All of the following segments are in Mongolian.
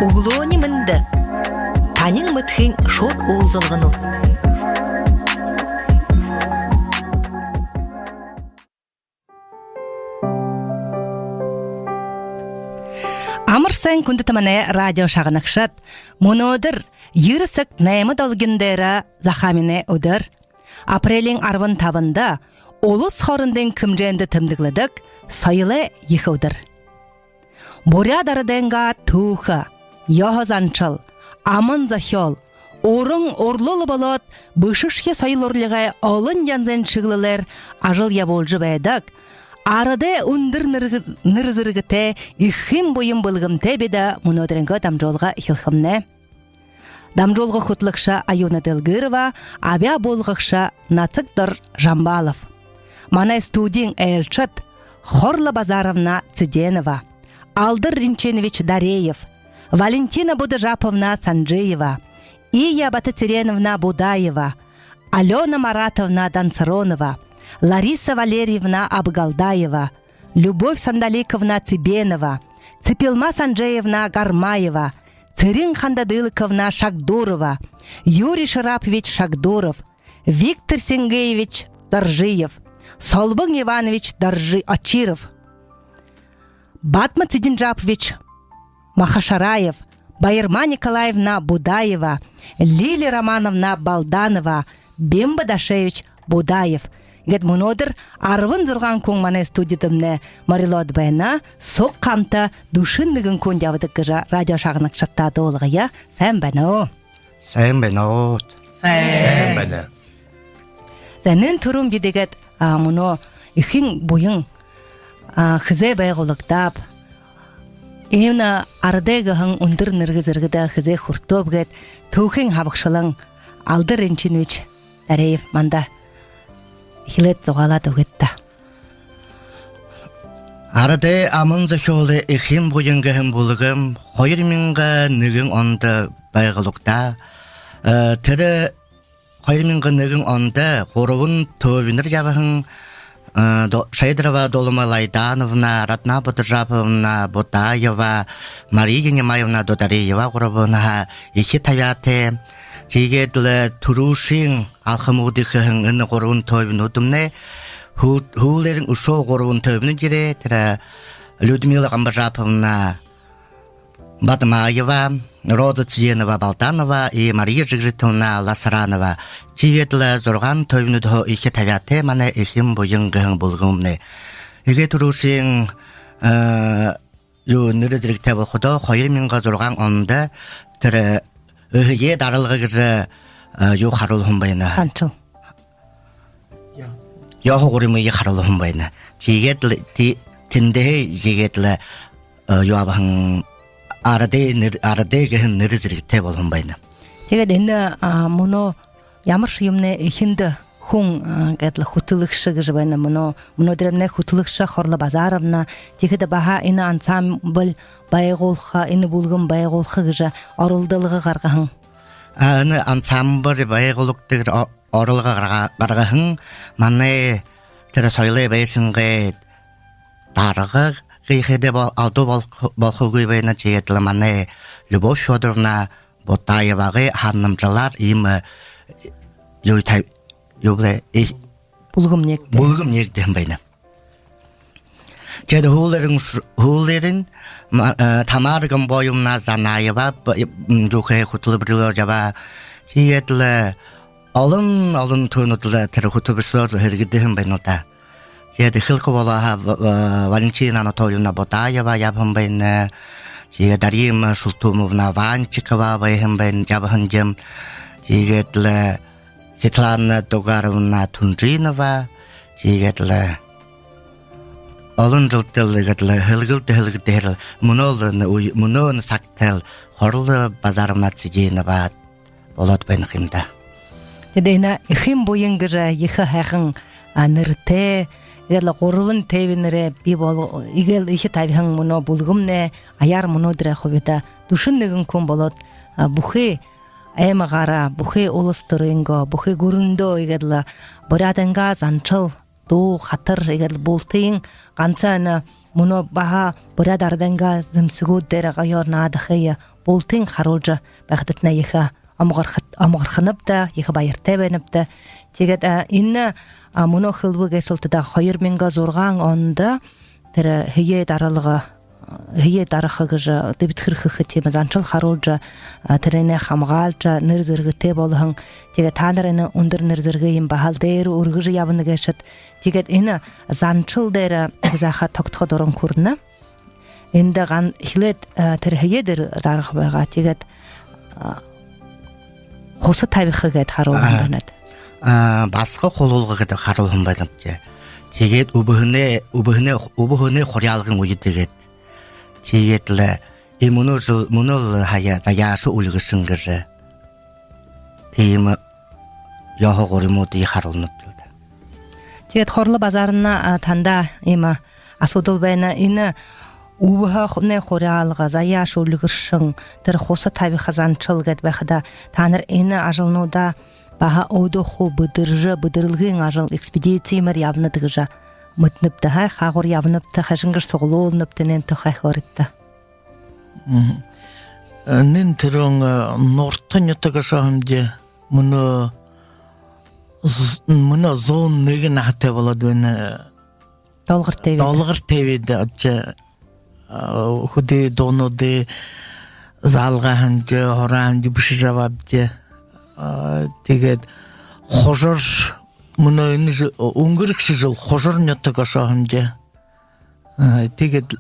Углони мынды. Танин мытхин шот улзылғыну. Амырсан күнді тамане радио шағынықшат. Мұнодыр ерісік нәймі долгендері захамине өдір. Апрелин арвын табында олыс хорындың кімженді тімдіглідік сайылы ехудыр. Борядарыденға туха, яхазанчыл, амын захел, орың орлылы болот, бышышке сайылырлыға олын янзен шығылылар ажыл яболжы бәйдік. Арады үндір нырзыргыте ихим бойым былғымте беді мұнодырынғы дамжолға хилхымне. Дамжолға құтлықша Аюна Делгырова, абя болғықша Нацықтыр Жамбалов. Манай студин әлчіт Хорла Базаровна Циденова, Алдыр Ринченович Дареев, Валентина Будажаповна Санджиева, Ия Бататереновна Будаева, Алена Маратовна Дансаронова, Лариса Валерьевна Абгалдаева, Любовь Сандаликовна Цибенова, Цепилма Санджеевна Гармаева, Цирин Хандадылыковна Шагдурова, Юрий Шарапович Шагдуров, Виктор Сенгеевич Доржиев, Солбын Иванович Ачиров, Батма Цидинджапович Махашараев, Байырма Николаевна Будаева, Лилия Романовна Балданова, Бемба Дашевич Будаев. Гет мұнодыр арвын зұрған көң мане студиятымне Марилот байына соқ қамта душыннығын көн явыдық кыжа радио шағынық шаттады олығы я. Сән бәні. Сән бәні. Сән бәні. Зәнін тұрым бедегет мұны ихин бойын хызе байғылықтап. Евна ардайғығын ұндыр нырғызырғыда хызе құртоп гет тұхин хабықшылың Алдыр Ринченович Дареев манда. Хилет зоғалады өтті. Арады амын зөхолы ихим бойыңғығым болығым, қойыр менгі нүгін онды байғылықта. Түрі қойыр менгі нүгін онды қорығын төвінір жабығын Шайдрова Долыма Лайдановна, Ратна Будажаповна Будаева, Мария Немаевна Додареева қорығына ехи тавяты. Жегедлі тұрушин алхамудықығын үні қорғын тойбін өтімне, хулерін ұшол қорғын тойбіні жере, Людмила Амбажаповна Бадмаева, Рода Циденова Балданова и Мария Жигжитовна Ласаранова. Жегедлі зорған тойбіні дөғі ехе тавяты, мана ехім бойыңғығын болғымне. Еге тұрушин нұрызірікте болғыды, қойыр менға зорған онды, Үхіге дарылығы кізі ю қарылығын байына. Қанчыл? Яғы ғұрымығы қарылығын байына. Тінде жегетлі ю абығын арадайғығын нұрызірікте болғын байына. Тегед әні мұны ямыр шүйімне ехінді хүн гэтлы хутылықшы гыжы байна мұны дірімне хутылықшы Хорла Базаровна тегеді баға іні ансамбль байғолға, іні бұлғын байғолға гыжы орылдылығы қарғағын. Іні ансамбль байғолықтығыр орылға қарғағын маны түрі сойлы байсынғы дарығы ғейхеде алды болқығы байна жегетлі маны Любовь Федоровна Ботаевағы ханымжалар емі Бұлғым нектен байна. Жеді хулерін тамарығын бойымна Занаева жүхе құтылы бірілер жаба жегетлі олын түнітілі тірі құтыбышылыр хіргідігін байнылда. Жеді хылқы болаға Валентина Анатольевна Ботаева ябын байны, жегі Дарья Шултумовна Ванчикова байын байын жабын жем, жегетлі Светлана Дугаровна Тунжинова, жегетлі олын жылтылы хылгылды мұнын сақтыл Хорла Базаровна Циденова болот байын қимда. Дедейна ихим бойыңгыжа ехі хәғын нырты, егерлі қорывын тәйвенері егел ихи табиғын мұны бұлғымне, аяр мұны дірі қобеті душыннығын көн болот бұхи әмі ғара, бұхи олыстырыңға, бұхи көрінді егерлі бұрадыңға занчыл, ду, қатыр егерлі болтайын, қанцаны муно баха бурадарданга зымсыгу дер гайор надхыя болтын харолжа багдатна иха амгарханып да иха байыртабенып да тегет инна муно хылбы гешылтыда 2000 зорган онда тэр хие даралга хие дарахыгыжа дебитхырхы тема занчыл харолжа тэрэне хамгаалжа нырзыргыте болхан тегет танарына ундыр нырзыргы им бахалдер ургыжы ябыны гешет тегет ина занчыл дера заха токтхо дорон курна инде ган хилет тэр хие дер дарах байга тегет хосы табихыгет харолганат басқа қолулғыды қарылым байдымды. Тегет убыхыны хорялығын ойы дегет. Тегетлі мұныл хая заяшы үлгісін кіжі. Тейімі яғы ғоримуды қарылынып ділді. Тегет хорлы базарына танда ема асудыл байна ині убыхы хорялыға заяшы үлгісін тір хосы табиха занчыл гет бәхіда таныр ині ажылнуда баха одоху быдырылгын ажыл экспедициямер явныдыгыжа мытныпты хай хагор явныпты хашынгыр соглолныпты нен тохай хоритта. Нен тирон нортанятага шамде муна зон неген хате боладуна Долгыр тевиде ача худи доноде залга ханде хоранде биши жавабде тегет хожор мына унгырыкшы жыл хожор неттага шахымде тегет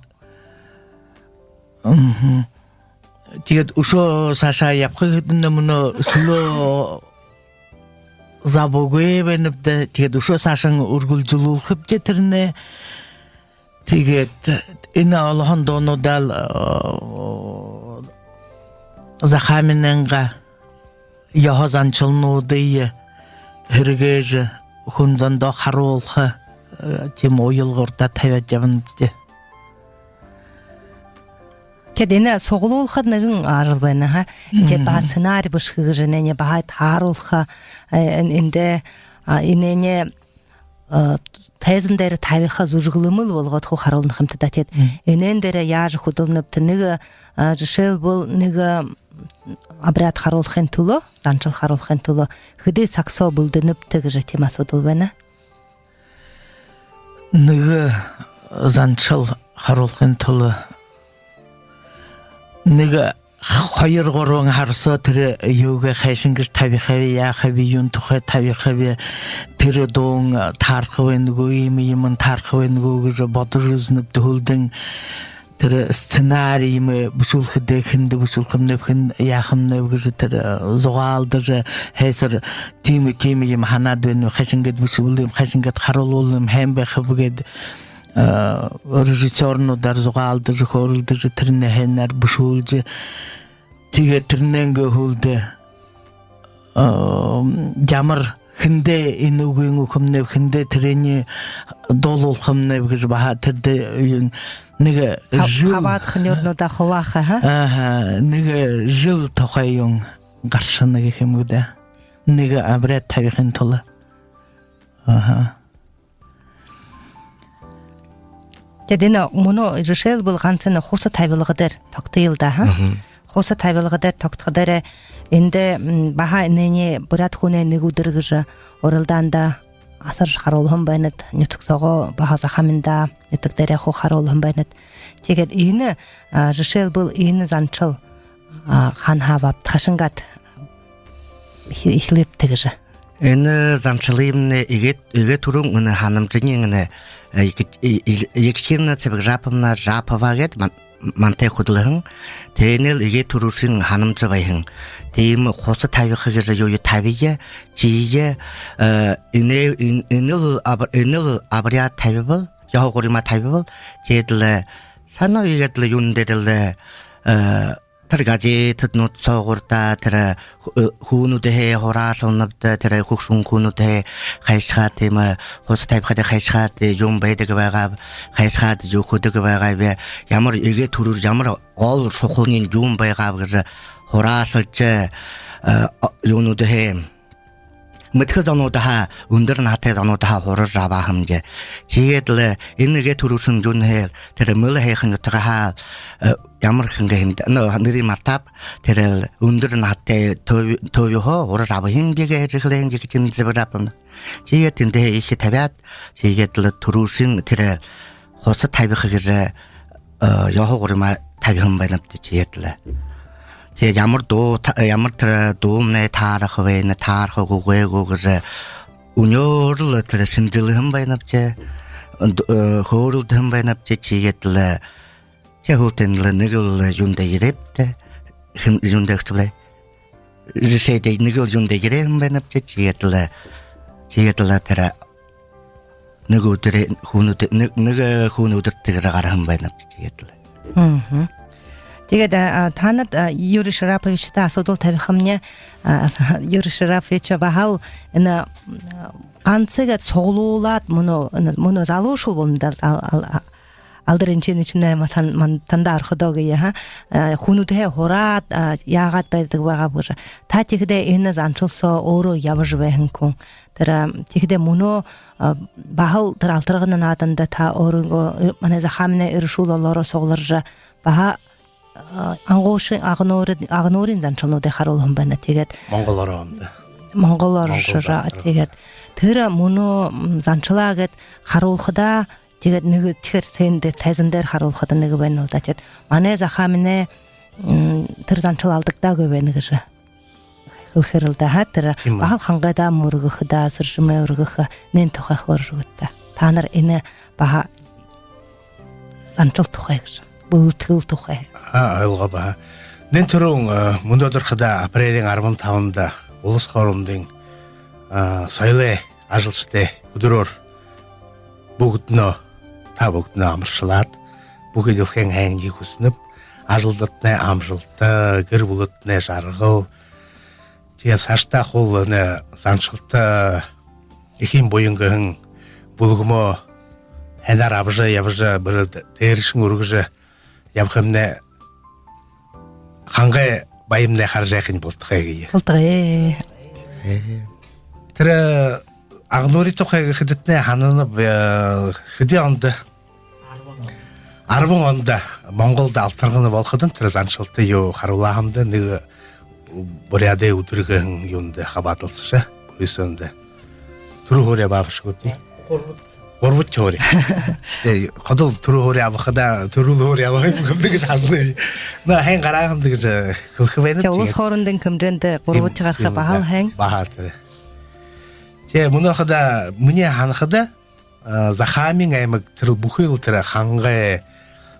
ушо саша япкыдында мына сыло забогуе бенипде тегет ушо сашаң ургулжулул кыпте тирне тегет ина алхан доно дал захаминенга яхазанчылнуудыя хэргэжэ хүндондо харуулха тем ойылгорда тавят явынды. Кедене соглуулха нэгэн арылбайна ха. Те ба сценарий бышхыгыжы нене ба таруулха инде инене тезендер тавиха зужглымыл болгот хо харулны хамтада тет. Энендере яж худылныпты нэгэ жишел бол нэгэ обряд харулхын туло, занчыл харулхын туло, хыды саксо булдыныпты гыжы темасы удылбайна? Нэгэ занчыл харулхын туло нэгэ хайыр горон харса тэр юугэ хайшингэр тавихави яхави юн тухай тавихави тэр дон тархвэнгүй юм тархвэнгүй гэж бодож үзнэпт хөлдөн тэр сценарий мы бушулхыдэ хинде бушулхымнэвхэн яхымнэв гэж тэр зугаалдаж хэсэр тим юм ханадвэн хайшингэд бушулым хайшингэд харулулым хэмбэхбгэд режиссернудар зугаалдаж хорулдаж тэрнэ хэнэр бушулж тэгээ тэрнэнгэ хөлдэ жамар хинде инугын ухымнэв хинде тэрэни долулхымнэв гэж баха тэрдэ нэгэ жил хаваад хнёрнуда ховаха ха нэгэ жил тохайон гаршана гэх юм уу да нэгэ абрат тавихын тулы Тэдэна муно решил был ганцэна хуса тавилгадэр тогтойлда ха хуса тавилгадэр тогтгадэр энде баха нэне бурат хуне нэгүдэргэж оралданда асар харулхан байнат нютгсого баха захаминда нютгдэрэ ху харулхан байнат тэгээд энэ решил был энэ занчыл хан хавап ташингат ихлеп тэгэж Энэ занчылымны игэ турун уны ханымжыныңны екшерна цэбэг жапымна жапавагет мантай худылыхын тэнэл игэ турушын ханымжы байхын тейм хосы тавихыгыжы йою тавие жие иныл абрия тавибыл яхогорима тавибыл жеділі сана үйгедлі юндеділі Тарга지 뜻노 цогур다 тэр хүүнүүдээ хураашилнавда тэр хөгшүн хүүнүүдээ хайшгаад тийм хус тавихад хайшгаад юм байдаг байгаа хайшгаад юу хөдөг байгаа бай ямар эгэ төрөр ямар гол шухалны юм байгаа гэж хураашилж юунүүдээ мэдхэ зонуудаа өндөр наатай зонуудаа хураж аваа хамжээ. Тэгээд л энэгээ төрүүлсэн юм хэл тэр мөл хайхан утгаа ямар хингээ хэмд нэрийн мартап тэр өндөр наатай төвөө хураж аваа хэмбигээ хэжлэн гэж зэврапна. Тэгээд тэндээ их тавиад тэгээд л төрүүлсэн тэр хусад тавих гэж яхагурма тавих юм байна тэгээд л тэгээд ямар тэр дуумны таарах вэ таарах үгээгүй гэж өнөөр л тэр шинжилхэн байна ч хөөрөлдөн байна ч тэгээд л яхутэн л нэг л юундэ ирэвтэй юундэ хэвчээ жишээд нэг л юундэ ирэм байна ч тэгээд л тэр нэг өдөр хүн өдөртэйгээр гарах юм байна тэгээд л тэгээд танад Юрий Шараповичтай асуудал тавих юмне Юрий Шарапович бахал энэ ганцыгаа цуглуулад мөн залуушул болнда алдрын чиний ман тандаа орходоо гээ хүнүүдээ хураад яагаад байдаг байгаа бүр та тэгдэ энэ занчилсоо өөрөө явж байх хүн тэр тэгдэ мөнөө бахал тэр алтрагын нааданда та өөрөө манай захамны иршүүл олороо сугларж баха ангуушин агнуурын занчилнуудыг харуулсан байна. Тэгээд Монгол оршоо тэгээд тэр мөнөө занчлаа гэд харуулхадаа тэгээд нэг тэгэхээр сэнд тайзан дээр харуулхад нэг байна л да. Тэгээд манай захамны тэр занчил алдагдаагүй байна гэж хэлэхэр л да. Тэр бахал хангада мөргөх да сэршмэ өргөх нэн тухайх өргөттэй. Та нар энэ баха занчил тухай гэж бүлтгэл тухай. Ойлгоо ба. Нэн төрөн мөнөөдөрхөдө апрелийн 15-нд улс хоорондын соёлын ажилчтай өдрөөр бүгднөө амарчлаад бүх идэвхэн хайнгийг хүснэв ажилтны амжилттай гэр бүлэтнээ жаргал тэгээд цаашдаа хул нэ занчилтаа ихийн буянгын бүлгмөө ханаар авжаа явжаа бүр дээршин өргөж явах юмнэ хангай баямнэ харжахын болтгой гээ. Болтгой. Тэр агнуурын тухайг хэдэтнэ ханана хэдийн онд 10 онд Монголд алтарганы болоход тэр занчилтаа юу харуулаа хамда нэг бүрядэ өдргэн юунд хабааталцсан бүсэнд түр хөөрэ багшгуудны гурвч хөөрэ ходол түр хөөрэ авахда түр хөөрэ авах юм гэж хандсан на хэн гараахын гэж хэлэх байна. Тэгээ улс хоорондын хэмжээнд гурвч гарах бахал хэн бахаа. Тэгээ мөнөөхөдө миний ханахада захамын аймаг тэр бүхэл тэр хангай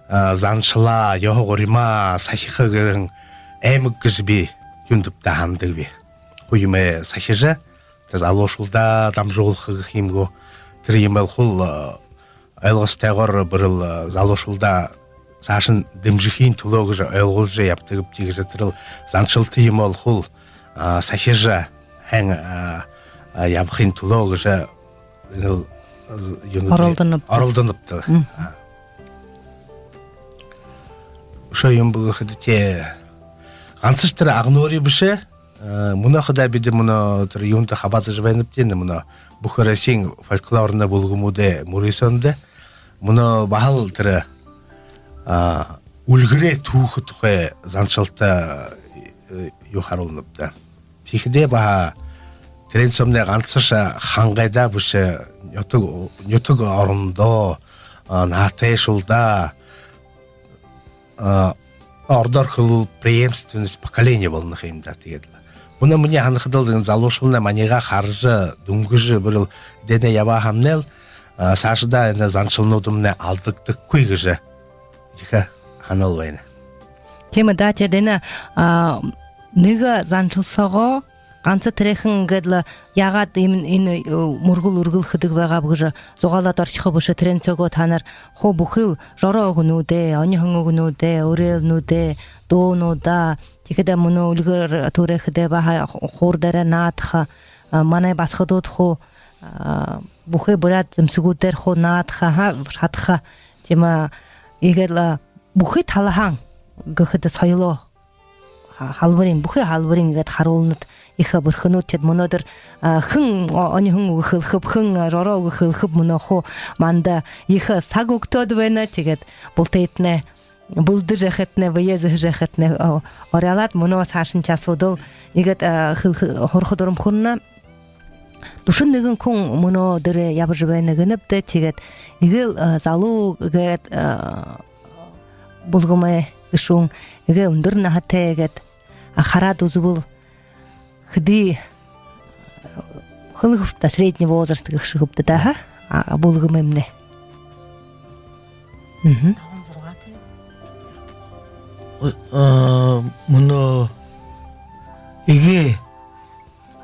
занчлаа ёгорима сахихагэн аймаг гэж би юндтай хандаг би. Хуймэ сахижа тэр алуушулда дамжуулах гэх юмгоо тэр юмэл хул ойлгостойгоор бүрэл залуушулда цаашин дэмжихийн төлөө гэж ойлгуулж явдаг гэж тэр занчилт юм бол хул сахижа хэн явахын төлөө гэж оролдоновтой. Шо юм бүгд тэ ганцч тэр агнуурын бишээ мөнөөхөдө бид мөнө тэр юунт хабаатаж байна гэдэг мөнө Бухаресийн фольклорны бүлгэмүүдэ мөрөсөнд мөнө бахал тэр үлгэрээ түүх тухай занчилтаа юу харуулнавда. Тэгэхдээ баха тэрэн сумны ганцш хангайда биш нютг орондоо наатай шулда ордорхол преемственность поколения болнох юм да. Тэгээд мөн миний ханахдал залуушулна манига харж дүнгэж бүр дэнэ ява хамнел саашда энэ занчилнуудымны алдагдаггүй гэж их ханал байна. Тийм да тэдэнэ нэг занчилсагаа ганц тэрхэн гэдэл ягаад энэ мөргөл өргөлхөдөг байгаа гэж зугаалаад орчих биш тэрэн цогоо та нар хуу бүхэл жороо өгнүүдээ оньхон өгнүүдээ өрөөлнүүдээ дуунуудаа тэгэхэд мөн үлгэр төрэхдээ баха хуур дээр наадах манай басхадууд хуу бүхэ бүрад зэмсгүүдээр хуу наадах хадах тийм игэл бүхэ талхан гэхэд соёлоо халбырын бүхэ халбырын гэд харуулнад иха бүрхнүүд тэд монодор хэн оны хэн хөлхөп хэн ророо хөлхөп монохо манда иха саг өгтөд байна тэгээд бултайтнэ булдыр жахатнэ вяз жахатнэ оралат моно сашин часудол игэд хорходором хунна душин нэгэн хүн моно дэрэ ябж байна гэнэбдэ тэгээд игэл залуу гэд булгомэ гшун игэ өндөр нахатэ гэд хараад үзвэл хди хөлгөвта средний возраст гэх да булгом эмнэ муно игэ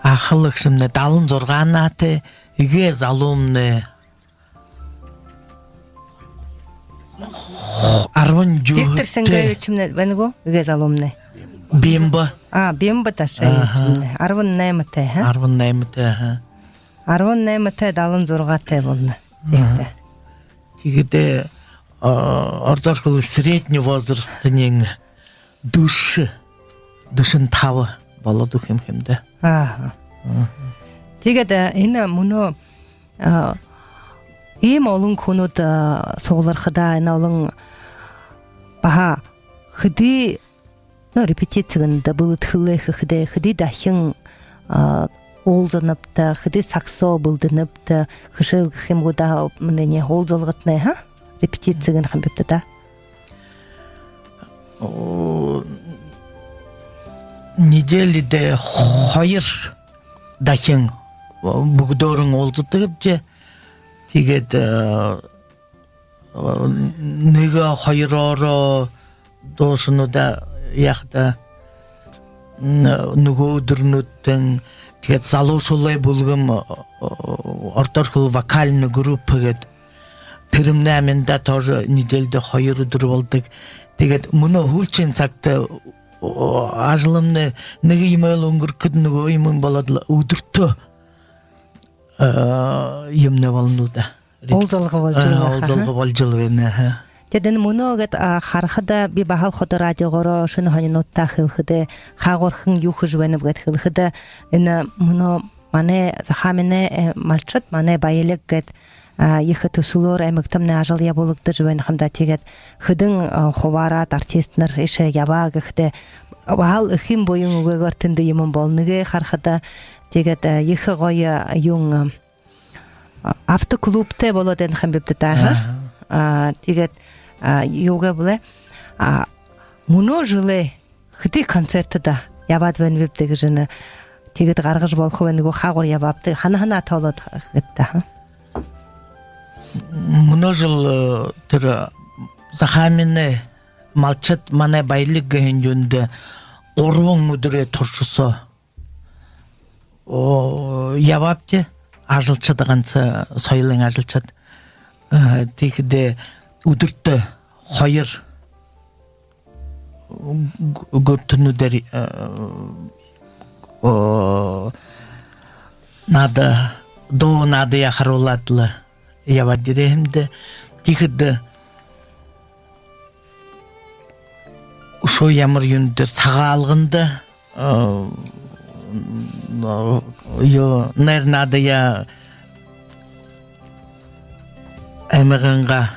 ахлагшмне 76 наатай игэ залуумне 10 жил Виктор Сенгевичмне вэнгу игэ залуумне бимба бимба ташаичмне 18 тай 18 тай 18 тай 76 тай болно тэгээд ордорхол средний возрастның душин 5 болоод өгөх юм хэмдэ. Тэгээд энэ мөнөө ийм олон хүнүүд суулгахда энэ олон баха хди репетицэгэнд бүлэтгэлэх хди дахин уулзанапта хди саксо бүлдэнапта хөшөл гэх юм гоо мэнэ уулзалгатнэ репетицэгэнд хамбипта да. Неделиде 2 дахин бүгдөөрөн уулздаг гэж тэгээд нэг 2-ороо дууснуудаа яхта нөгөө өдрнүүдэн тэгээд залуушуулай бүлгэм ордорхол вокальный групп гэдэг тэрэмнэ аминда тоже недельде 2 өдөр болдог. Тэгээд мөнө хүлчин цагт ажлымны нэг имэйл өнгөрөхөд нөгөө юм болоод өдөртөө юмнэ болнуда. Уулзалга болж байна. Тэгээд энэ мөнөөгээд харахада би бахал хот радиогоор шинэ хонинуудтай хэлэхэд хаагуурхан юу хийж байна гэд хэлэхэд энэ мөнөө манай захаминэ малчат манай баялаг гэд их төсөлөөр амигтамны ажил явуулагдаж байна хамда тэгээд хөдөн хуваараад артист нар ишээ яваа гэхдээ бахал ихэн буян үгээр тэнд юм болныгэ харахада тэгээд их гоё юм автоклубтэй болоод энэ хамбибдэ та тэгээд юугаа блэ мөнөө жилээ хди концертда яваад байна вебдэг жина тэгээд гаргаж болох байх нөгөө хаагур яваабдаг хана тоолоод гэтээ мөнөө жил тэр захаминэ малчат манай баялаг гэнжүнд 3 өдрөө туршсоо яваабте ажилчид ганц соёлын ажилчид тэгэхдээ өдөртөө 2 гөртөнүүдээр нада яхрууладлаа яваад ирэхэмд тэгэхэд ушоо ямар юм дээр цагаалганд ё нада я эмэганга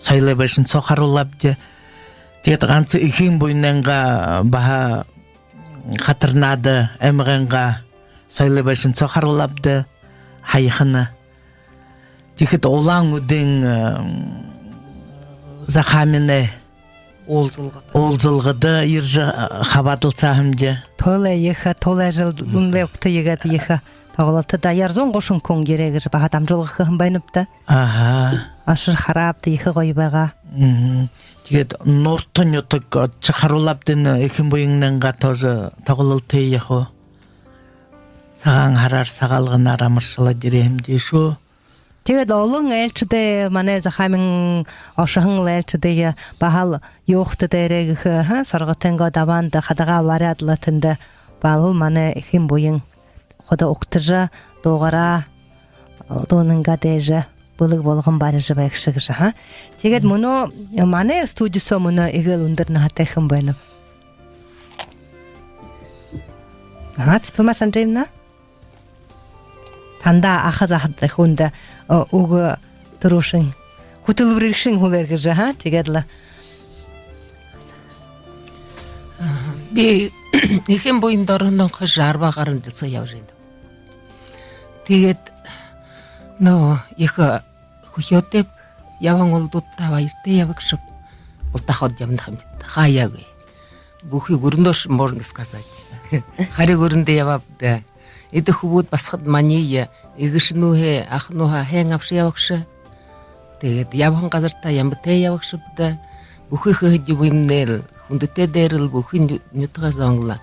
соёлын башин цохаруулабд тэгээд ганц ихэн буйнанга баха хатарнада эмэганга соёлын башин цохаруулабд хайхна тэгэхэд улаан үдэн захаминэ уулзалгада ирж хавадлцаа хэмжээ тоолай жил үнэ өгтөйгээд яха тоглолт да ярзон гошун кон гэрэгэр бага дамжуулгах юм байна та ашир хараад их гоё байгаа тэгээд нуртан ютаг чахаруулабдын ихэн буйнанга тоже тоглолт яхоо цагаан хараар сагаалганаар амаршлаад ирэхэмдээ шүү. Тэгээд олон айлчдаа манай захамин ошхон айлчдаа бахал юухт дээрэг саргатанга даванд хадага варядлатанда бал манай ихэн буян хода уктажа доогара доонанга дэжа бүлэг болгон барж байгшиг жаа. Тэгээд мөнөө манай студиосо мөнөө игэл өндөр нахатайхан байна. Цэпэмас Андреевна? Танда ахазахад хүнд уг төрөшин хөтөлбөрөгшин хүлэр гэж тэгээд л би ихэн буйн дөрөндөн хаш 10 гаруй дэлсэ явж байна. Тэгээд их хөшөөтэй яван улдуудтай баяртай явагш ултахад явна хамт хаяаг бүхий өрнөш морнс сказать. Хариг өрөндөө яваад эдэх хөвүүд басхад маний игшнүүхэ ахнууха хэн авш явагш. Тэгээд явхан газартаа ямтай явагш бдэ бүхий хөж буйнэл хүндтэй дээрл бүхий нютгаас онгла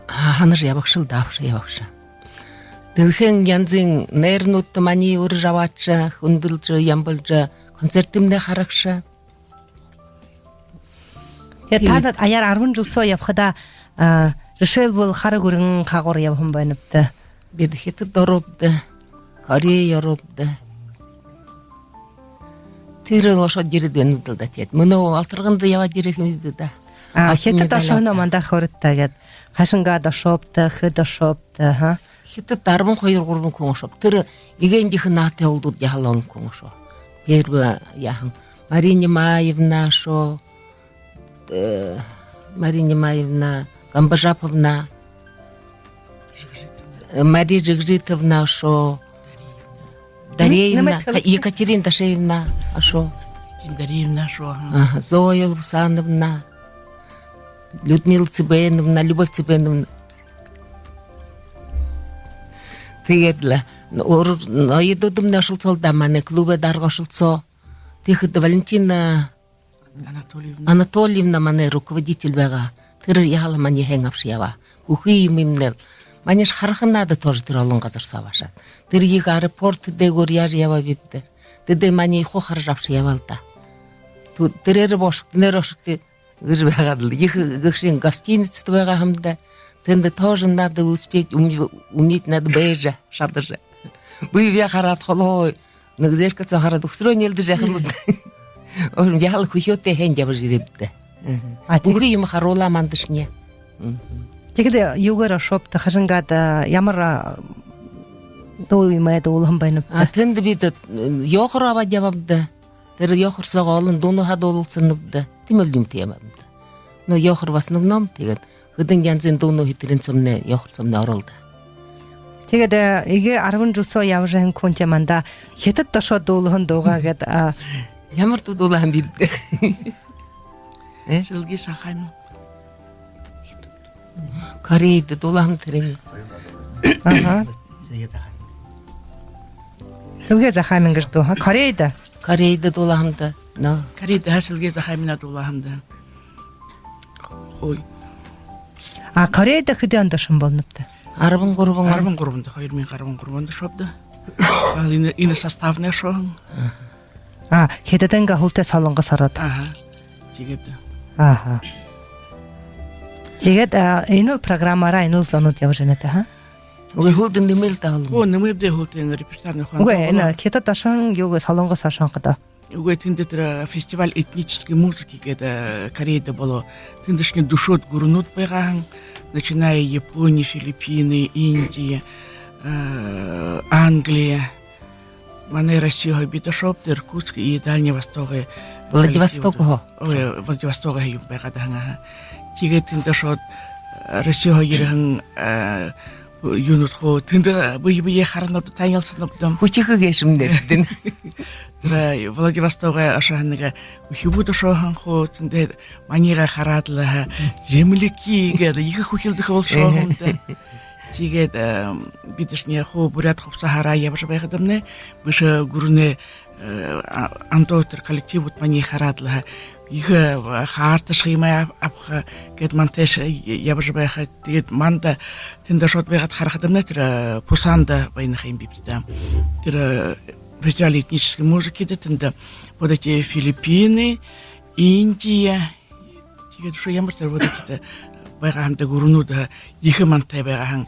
ханаж явагшл давш явагш. Дэлхэн янзын нэрнүүд маний өр жаваач хүндэлж ямбалж концертимнэ харагш. Тадад аяар 10 жил соо явхада решил бол хараг өргөн хагуур явхан байна бдэ. Бид хэтэд оробд Корея оробд тэр лошод жирд бэнүүд да тийм. Мөнөө алтарганд яваад ирэх юм да. Хэтэд ашигна мандах хорттагээд хашингаа дошоопт хэд дошоопт Хэтэд 12 3 хүн шоп. Тэр игэнжих наатай улдууд яхалон хүн шо. Первая яхан Марина Маевна шо Марина Маевна Гамбажаповна Мария Жигжитовна шо Дарьевна Екатерина Дашевна шо Дарьевна шо Зоя Лусановна Людмила Цыбеновна Любовь Цыбеновна тэгээд идодум нашилцол да мане клубе даргошилцо тэгэхэд Валентина Анатольевна мане руководитель байгаа тэр яхала мани хэн авш ява бүхий юмнэр маниш харахнада тож тэр олон газар савашаа тэр их аэропорт дээгөр яаж ява битдэ тэдэ мани хо харж авш явал да тэрэр бош нэрөштэй гэж байгаа л их гэгшин гостиницт байгаа хамда тэнд тоже надо успеть уметь надо бежа шадажа буй я харат холоо нэг зеркалцаа хараад өсрөө нэлдэж яхан мэд яхал хөшөөтэй хэн явж ирэвдэ бүхий юм харуулаа мандашня тэгээд юугаар шопт хашингад ямар дуу юм дуулхан байна бдэ. Тэнд бид ёохор аваад явабд тэр ёохорсоо олон дууну хадуулсан бдэ тимэл юмтэй юм бдэ но ёохор бас номном тэгээд хөдөн янзын дууну хэтрийн цомны ёохор цомны оролд. Тэгээд игэ 10 жил соо явж хэн күнч манда хэтэд дошоо дуулхан дуугаа гэд ямар дуулаа бид. Сэлги сахайм. Кореид дуулаан тэрэн. Сэлги захайм гэж дуу ха Кореид дуулаанд нөө. Кореид хасэлги захаймна дуулаанд. Ой. Кореид хэдэн дошон болноптой. 13 2013 шопда. Энэ составны шо. Хэдэнга хултай солонгос ороод. Тэгээд. Тэгээд энэ програмаараа энэ зонууд явж байна та ха. Үгүй хөлдөн нэмэл даал. Нэмэлдээ хөлдөн репертуарны хаан. Үгүй энэ хэтэд дошон юуг солонгос ашонход. Үгүй тэнд тэр фестиваль этнической музыки гэдэг Кореяд болоо тэндшний душот гурнууд байгаа. Начиная Япония, Филиппины, Индия, Англия, мане Россия, Бидашоп, Иркутск и Дальний Восток. Владивосток. Владивосток юм байгаа даа. Тэгээд тэндшот Россия хоёрын юунууд хоо тэнд бие харанууд таялсан юм. Хүчихэг шимдээд. Тэр Владивосток ашаанага хөвд шохан хоо тэнд манига хараад л земляки гэдэг их хүчилдэх болшоомд. Тэгээд бидэршний хоо бурят ховса хараа явж байгаад юмнэ. Биш гүрнэ антотер коллективут мани хараад л их хаарташ юм авах гэд мантеш явж байхад тэгээд манда тэнд шууд байгаад харахад юмнэ тэр Пусанда байнах юм бибдэ. Тэр фестиваль этнической музыки, это вот эти Филиппины, Индия, тэгээд что ямар тэр вот эти байгаа хамтаа гүрнүүд их мантай байгаа хан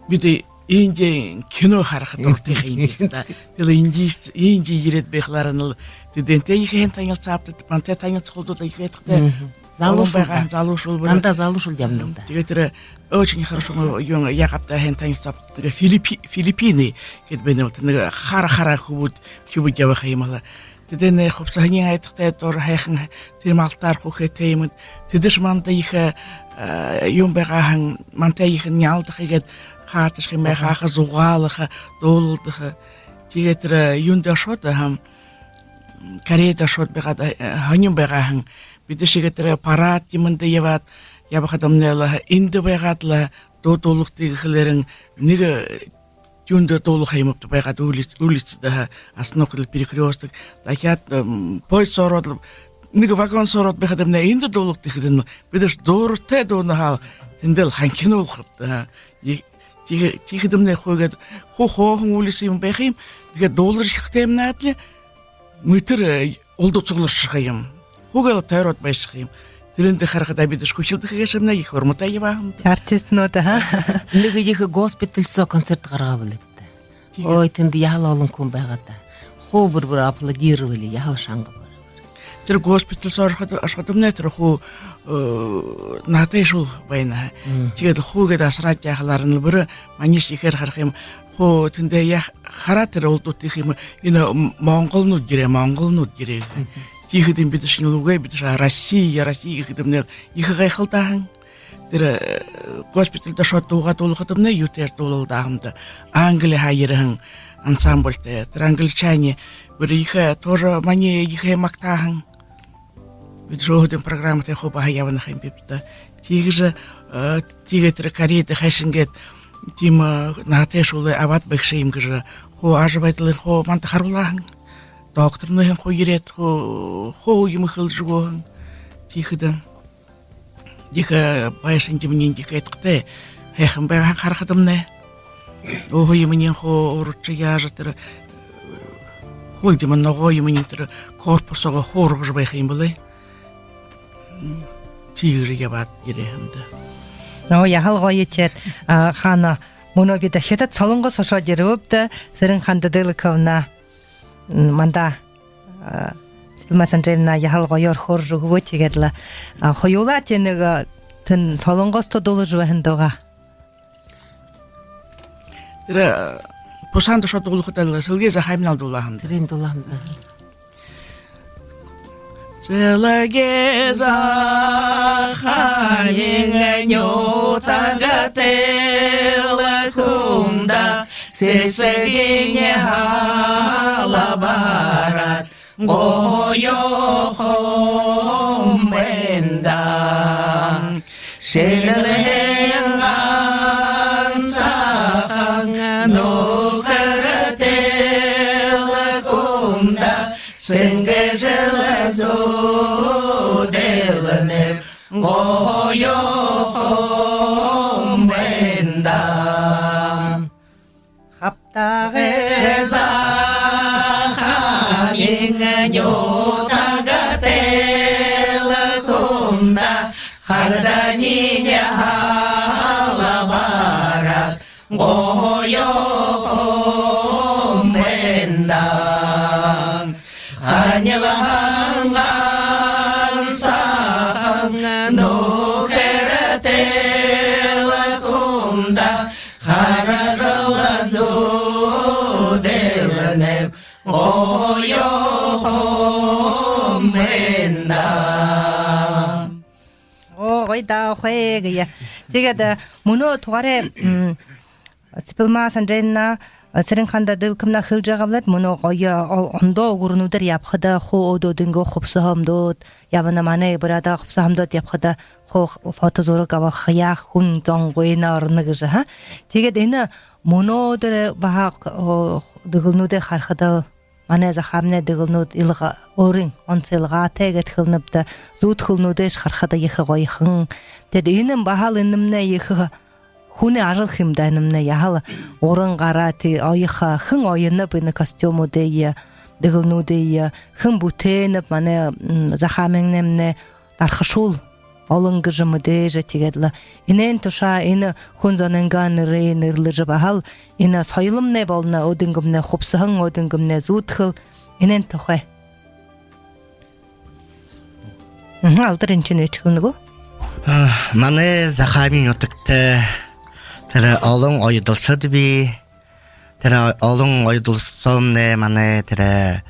бид инде кино харахад уртих юм да. Тэр инде ирээд байхлаар нь тэдэнтэй ихэн танилцаапт пантай танилцуулдаа ихэхтэй залуушул дандаа залуушул явна да. Тэгээд тэр очень хорошо юм ягапта хэн танилцаапт тэр Филиппины гэд бэнэ нэг хара хөвд явах юм аа. Тэдэн хувцасны айтгатай дор хайхан тэр малтаар хүүхэтэй юм. Тэдэш манда их юм байгаа мантай их нялдах игээд хаачих юм байхаа зугаалах дуулдах. Тэгээд тэр юунд шот хам карета шот байгаа ханьям байгаа бид шиг тэр парад юмд яваад явахадамнаа энд байгаад л дуулуултыг хэлэрэн нэг юунд дуулах юм байгаад үлээцтэй аснокл перекрёсток дахиад поезд ороод нэг вагон сороод байхад нэ энд дуулахт ихэн бид дууртай дуунаа тэндэл ханкинуулах тийхэдэмнэ хөөгээд хоохон үлээс юм байх юм тэгээд дуулж ихтэй юм наадли мэтэр улдуцглах юм хөөгээд тойроод байх юм тэрэнд харахад бид хүчилдэх гэшмнэ их хурмтай яваа артистнууд нэг их госпиталсо концерт гаргавал ой тэнд яхал олон хүн байгаа да хөө бүр аплодировали яхал шанга тэр госпитал сороход ашгадмнэ тэр хөө натэшул байна. Тэгээд хүүгээд асраад яхалаар нь бүр маниш ихээр харах юм хөө тэндээ хараа тэр улдуудих юм энэ монголнууд гэрээ тийхэд бид шинэлгүй бид Россия гэдэмнэр их гайхалтай тэр госпиталда шот дуугаад дуулахад өмнө ютер дуулалдаамд англи хайрхан ансамбльтэй тэр англичане бүр их тоже мани их магтаахан бид жодын програмтай хобаа явах юм бибта тийгж тийгээ тэр карьерд хайшингээд тийм натэшул аваад багш юм гэж хоо ажбайдлын хоо мант харуулаахан докторны хоо ирээд хоо юм хэлжгөө тийхэд их байшин димнин дикэтгтэй хайхан байгаа харахад өмнө оо юмнин хоо урч яаж тэр хөлд юм нөгөө юм тэр корпусоо хооргож байх юм болоо тийгэрэг яваад ирэхэмдэ. Нөө яхал гоёчэд хана мөнөө бид хятад солонгос хошоод ирвэвд сэрэн ханд дэлковна манда Масанжэна яхал гоёр хор рөгөө тэгээд хоёулаач нэг тэн солонгост дуулж байна даа. Тэр пусанд шот дуулахад сэлгээ захаймнал дуулахан. тэрийн дулаан Целаге захаймнал нютагатела хумда сесегене халабарат 고요홈 벤당 셀레양 사항 노카라텔 곰다 생제젤라소 델네 고요홈 벤당 합다게사 요다가 텔라콤다 하다니냐 할라바라 고요홈된다 하냐한간 사항 노케라 텔라콤다 하나절라소 델네 고요홈된다 거기다 회그야 제가 문어 도가래 스필마 산제나 сэрэнханда дэвкэмна хэлжэгэвлэт мөнө гоё ондоо гүрнүүдэр явхада хөөдөө динго хупсаамдод явна манай брада хупсаамдод явхада хоо фото зураг авах я хүн зонгойна орно гэж ха тэгээд энэ мөнөөдөр баа дэглнүүдэ харахада манай захамны дэглнүүд илга өөрийн онцэлгаатай гэтгэлнэбдэ зүүд хөлнүүдэж харахада их гоёхан тэгээд энэ бахал энэмнэ их хүнээ арах юм дайнамна яхал уран гараа тий оёха хэн оёно бинэ костюмүүдээ дэглнүүдээ хэн бүтээнэ манай захамын нэмнэ дархшуул олон гыжымыды же тигедла инен туша ины хунзананган нырлы бахал ина сойлымне болна одынгымне хупсаң одынгымне зутхыл инен тухай алтырынчын өчкылныгу Мане захами нотыкты тера олон ойдылсыды би тера олон ойдылсомне мане тера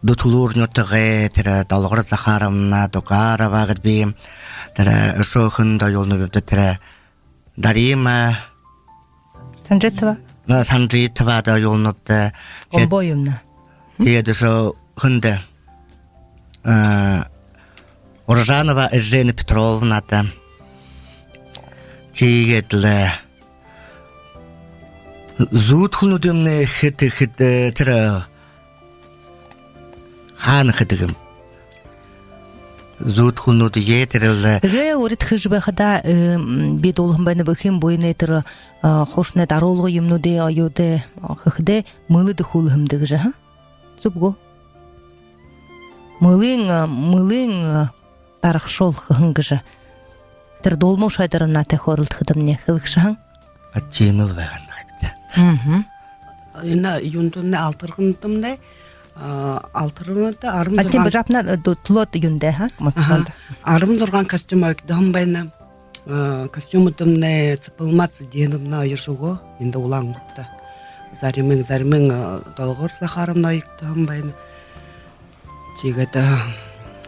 дутулур нотыгы тера далгыр захарамна докара багыт би тера шохында yolunu бепте тера дарима санжетова санжитова да yolunu бепте обоюмна 제도 저 흔데 Оржанова Жена Петровна да 제게들 зутхунудымне хит тера хан хитгим зутхунуд етерле ге урит хижбахада бидолхым баны бахим бойне тера хошне даролго юмнуде аюде хыхде мылыды хулхымдыгы жа зубго мылың тархшол хынгыжа тер долмош айдарына те хорылтхыдымне хылгшаң атчемил ваган бакта Ина юнтунне алтыргындымне алтыргынды арым аттен бажапна тулот юнде ха матманда арым дурган костюм айдым байна костюмдымне цыпылмац денымна ешуго инде улаң бутта заримың долгор сахарымна айдым байна тигета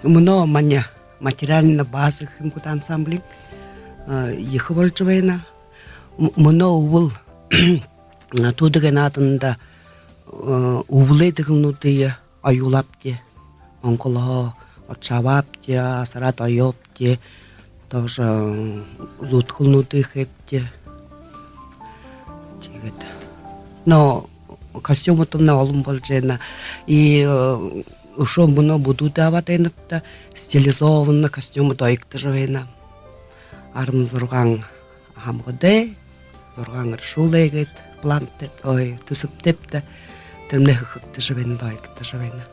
муно маня материальная база химкут ансамблинг ехвольчвейна муно увул тудыган атында увледыгнутые аюлапте онколо отчавапте асарат айопте тоже луткулнутые хепте тигет но костюмы тумна олум болжена и ушо муно буду даватайныпта стилизованный костюмы дойктыжвейна арым зурган хамгыде зурган ршулегет планте ой тусуптепте темне хыктыжвейна дойктыжвейна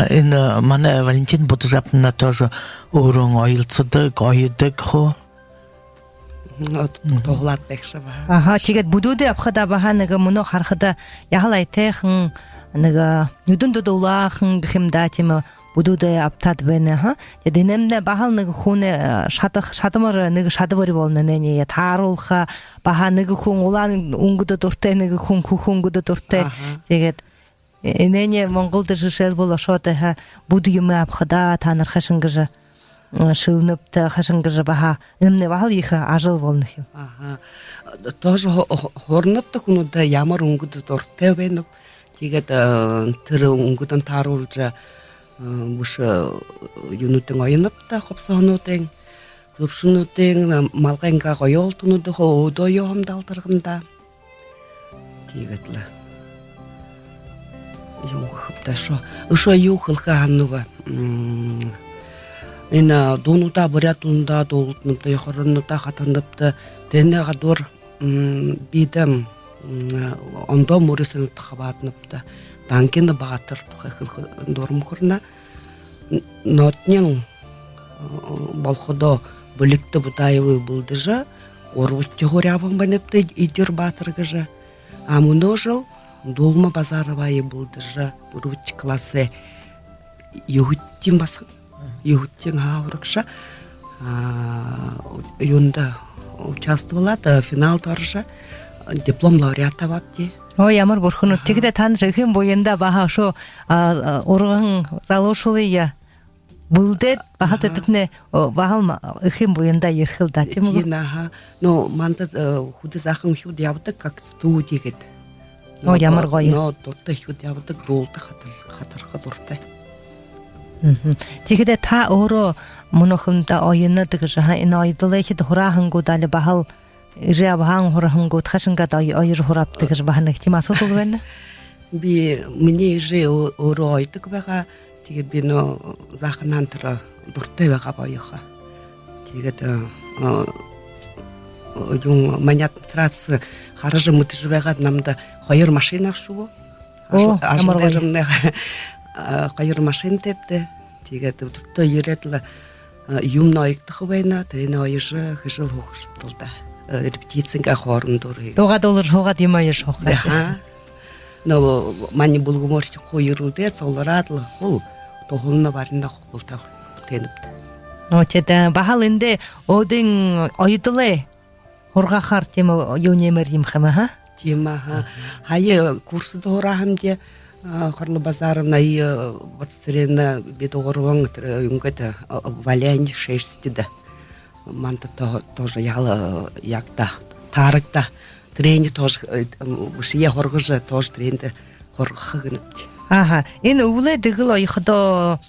ин мана Валентин Бутжапна тоже урон ойлцыдык ойдык хо тоглат бекшева аха тигет будуде апхада баханыга муно хархада яхлайтехын нага юдун додулахын гхимдатима будуде аптат бене ха денемне бахалныгы хуне шатымыр ныгы шадывыры болны нене тарулха баханыгы хун улан унгуды дуртеныгы хунгуды дурте тигет нене монголды жишел боло шоте ха будуюме апхада таныр хашынгыжы шылныпты хашынгыжы баха немне бахал иха ажыл болны тоже хорныпты хунуда ямар унгуды дурте бенуп тигет тыры унгудан тарулжа буша юнутың ойыныпты хопсанутың лупшунутың малгайнга ойолтунуды хоодо йомдалтыргында тигетле юхыпта шо юхылха аннува ина донута бурятунда долутнупты йохорынута хатыныпты дене гадор бидем ондо мурысын тхабатныпты данкины багатыр тухайхыл дормухурна нотнен болходо бүлікті бутайвы булдыжа орутчы горябын банепты идер батыргыжа а муножыл долма базаровай булдыжа урутчы классы югуттин басы югуттин хаврыкша юнда участвовала финал торжа диплом лауреата бапти ой ямар бурхуну тигде тан жыхым боенда баха шо орган залошулыя булдет бахатетне бахалма ихим боенда ерхилда тиму Ина, но манда худы захым худ явды как студигет. О ямар гоё. Но турта худ явды дуулты хатарха дуртай. тигде та оро мунохында ойына дыгжа ин ойдылэхи хурахангудали бахал Жабхан хорхангууд хашингад ойр хураптыг бахнах тийм асуудал байна. Би миний жи өөрөө ойдог байгаа. Тэгээд би нөө захнан тэр дуртай байгаа боёха. Тэгээд юм манят трац харж мөтж байгаад намда хоёр машин авшгүй. Ажлаармны хоёр машин тавьдээ. Тэгээд өдөртөө ирээд л юмноиктах байна тэрэн ойр хэшэл хөгшөлтөлдө репетицинга хоорондор Дуугаад olur хуугаад юм аяш хоо. но мани булгуморч хоёрулдээ солраад л хул тухулна барна хултаа тэнэбд. Очээд бахал эндэ одын ойдлээ хургахаар тийм юу нэмэр юм хама ха. Тима хаяа курс доора хамдя хорло базар най бацрена бедогорван юнгата валянь шерстида манта тоже яла якта таракта трени тоже ушия хоргож тоже тренде хоргохгнэт. Аха энэ өвлөө дэгэл ойхдоо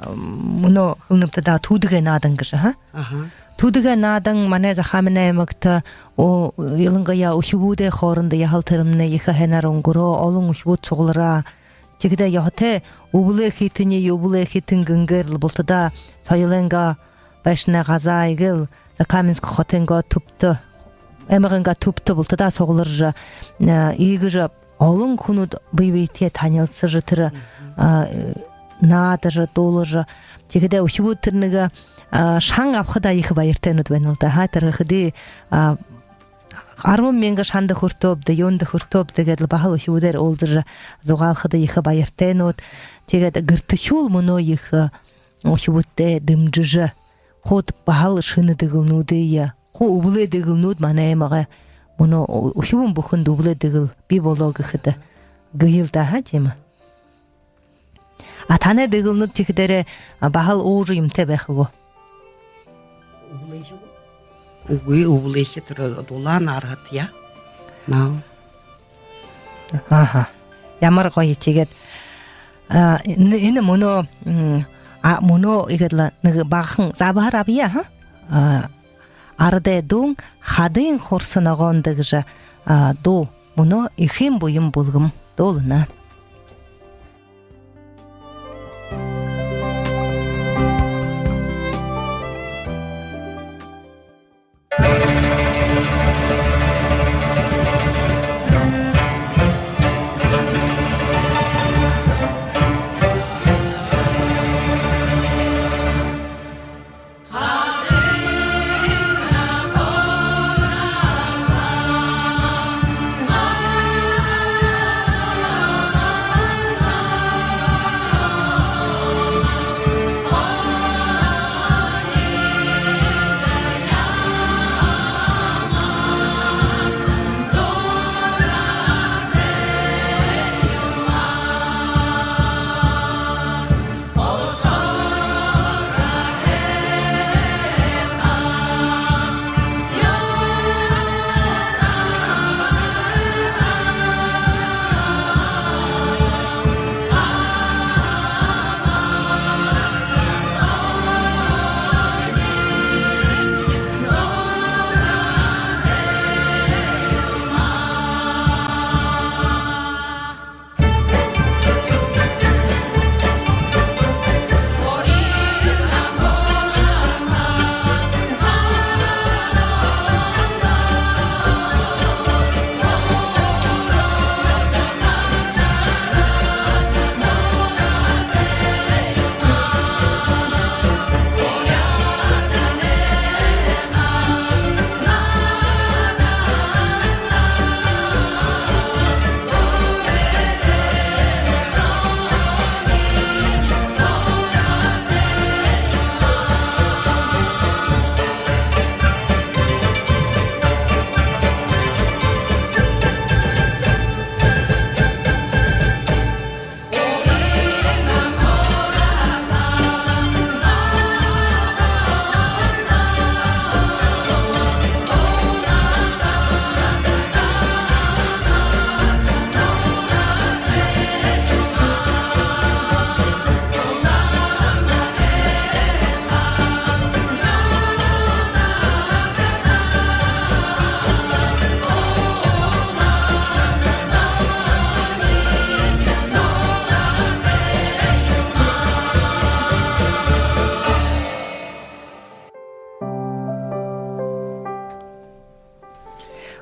мөнө хөлнөмтөд түүдэгэ наадан гэж ха. Түүдэгэ наадан манай захамнаа магт о ялангая өхөвүүдээ хооронд яхал тэрэмнэ их ханаар өнгөрөө олон өхвүүд цуглараа тэгдэ яхате өвлөө хитний өвлөө хитэн гэнгээр болтода соёлынга башна газаа игэл закаминск хотенго тупто эмэрэнга тупто болтода соглорж ийгэж олон хүнүүд бие биетээ танилцж тэр наадаж дуулж тэгдэ өхвүүд тэр нэг шан авахда их баяртайнууд байна л да ха тэр хэдий 10,000 шанд хүртөөбд юунд хүртөөбд гэдэл бахал өхвүүдээр уулзж зугаалхад их баяртайнууд тэгээд гэртшүүл мөнөө их өхвүүдтэй дэмжиж ход бахал шинэдэгэлнүүдээ хуу өвлөдөгэлнүүд манай эмага мөнөө өхвөн бүхэнд өвлөдөгөл би болоо гэхэд гыйлда ха тийм таны дэгэлнүүд тэгдэрэ бахал уур юмтай байхгүйУгүй өвлөйхэ тэр дулаан аргат я. Наа. Аха. Ямар гоё тэгээд энэ мөнөө мөнөө игэдла нэг багхан забар авья ха. Ардэ дун хадын хурсан агонд гэж дуу мөнөө ихэм буян булгам дуулна.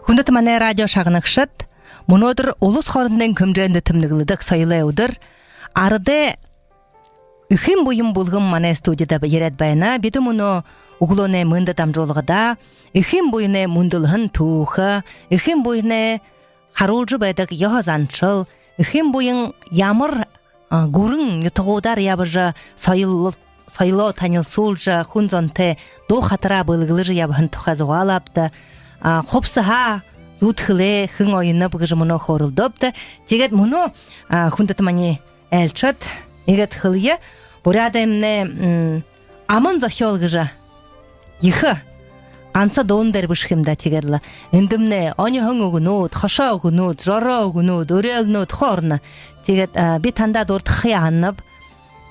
Хүндэт манай радио шагнагчид өнөөдөр улс хоорондын хэмжээнд тэмдэглэдэг соёлын өдөр ардэ Ихим буйым булгым мана студияда ерет байна биду муну углоне мында дамжолгада ихим буйне мундылхын туха ихим буйне харулжы байдаг яхазанчыл ихим буйын ямыр гурын ютугудар ябыжа сойло танилсулжа хунзонте до хатара былгылыжы ябын тухазуалапта хопсаха зутхле хын ойына бгыжы муну хорулдопта тегет муну хундатмани элчат егет хылье бурядемне аман захёлгыжа ихы ганца дондер бышхимда тегерла эндимне они хынгугнут хашагнут жарагнут өрелнут хорна тегет би танда дорт хыянып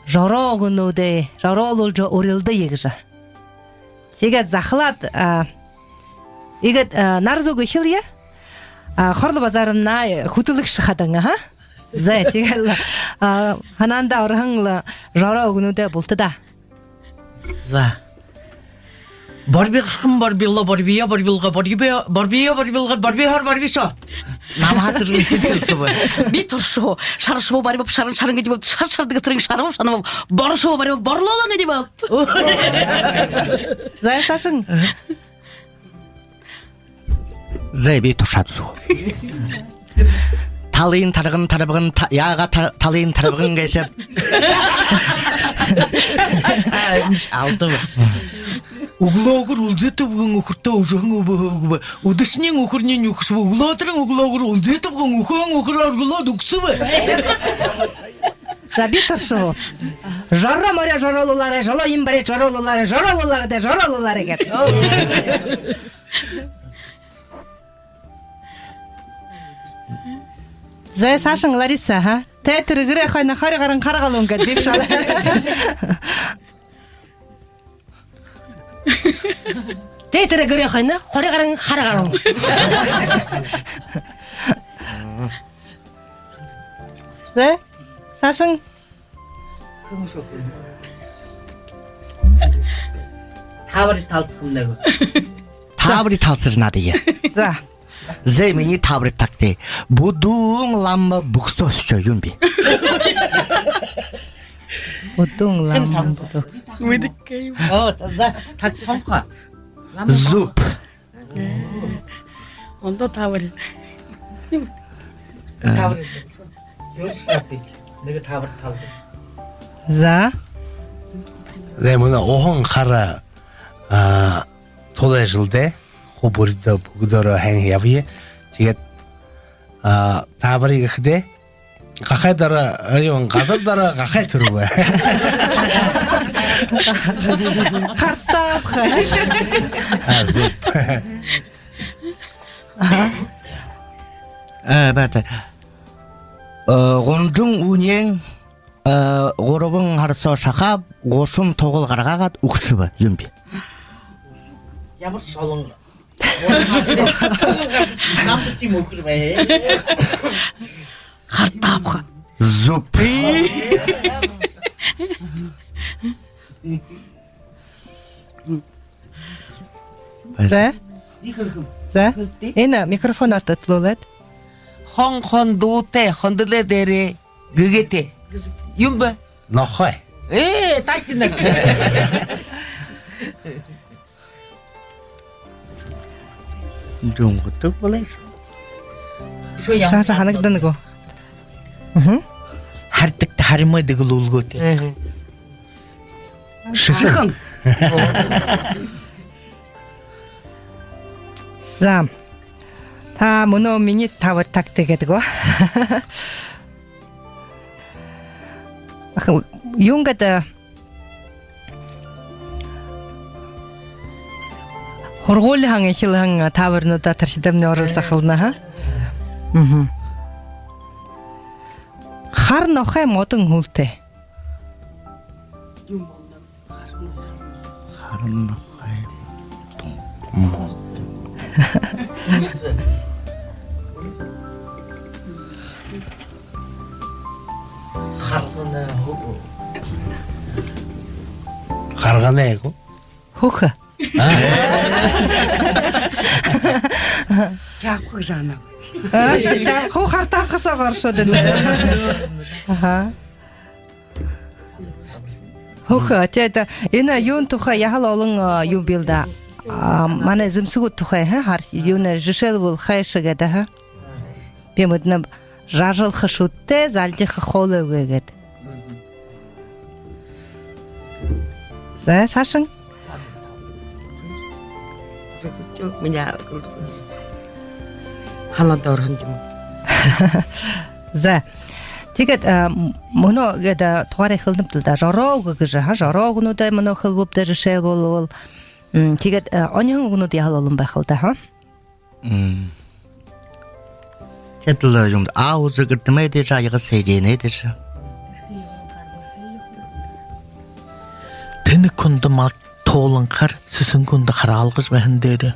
жарагнуде жаралулжа орелды егжа тегет захлат егет нарзугы хилье хорлы базарына хутылык шыхадыңа ха за тегерла хананда орхаңла жарагнуде бултыда За. Барбиғым барбилла барбия барбилға барбия барбия барбилға барбия барбиша. Нам хатырын кетті. Би туршу шаршыбы бар болып шарын кетіп болып шар-шарды кітірің шарып шанып баршыбы бар болып барлаланы деп болып. Зай Сашың. Зай би тушадзу. Талын тарығын тарыбығын яға талын тарыбығын кесіп. Алды. Углогыр улзеті бұғын ұқырта ұжығын ұбы. Удышнен ұқырнен ұқысы бұ. Углатырын углогыр улзеті бұғын ұқын ұқыр арғылады ұқсы бұ. Заби тұршу. Жарра мөрі жаролылары, жало имбірі жаролылары де жаролылары кет. Зай Сашың Лариса, ха? Тәтірі гірі қайна қарығарын қарағалуын кәд, беп шалы. Тәйтірі көре қайны, қоры қарың қарағарың. Зай Сашың. Тавыры талсықымдағы. Табыры талсырнады е. За. Зай мені табыры такты. Будуң ламы бұқсос шо юнби. Будуң ламы бұқсос. За. Так сонқа. Зуп. Онда тавыр. Тавыры. Көріш рапет. Неге тавыр талды. За. Зай муна охон қара толай жылде хубурда бүгдөрө хэн ябые тигет табыры гыхде қақай дара айон газар дара қақай турбы Қартап Бәті. Ғонжың үнен ғорыбың қарсы шақап, ғошым тоғыл қарғағат ұқшыбы юнби. Ямыр шалыңғы. Намды тим оқырбай. Қартапқа. Зуп. За. За. Ена микрофон атытлылет. хон дуте хондыле дере гыгете. Юмба. нохой Тайтинак. Жоңғыты болайшы. Шаша ханагданы го. Хартыкты харимайдығы лулготе. Шышын. За. Та муну мини тавыр тактегедго. Юнгада хоргол ханга хилханга тавырнуда таршидамны оролцоо хылна ха. Хар нохай модон хүлтэй. Харын нохай. қарғаны ego Хөхө. Жапқы жана. Хо хартаа хасаа гаршоо дэнэ. Аха. Хоха чайта ина юн туха яхал олон ю билда. Мана зимсугут тухай хар юна жишел бол хайшага да. Бемодна жажал хашутте залжих хологэгет. За сашин 쭉 меня 하나도 орхон юм. За тэгээд моно гэдэг тугаарыг хөлнөмтөлдө жороо гэж жороогнуудаа моно хөлбөбдө жишээ болвол тэгээд онион өгнүүд яхал олон байх л да ха. 제들 좀 아우즈 그때에 대해서 이거 세계에 대해서 Тэний күнд мал тууланхаар сэсэн күнд хараалгаж байна дээр.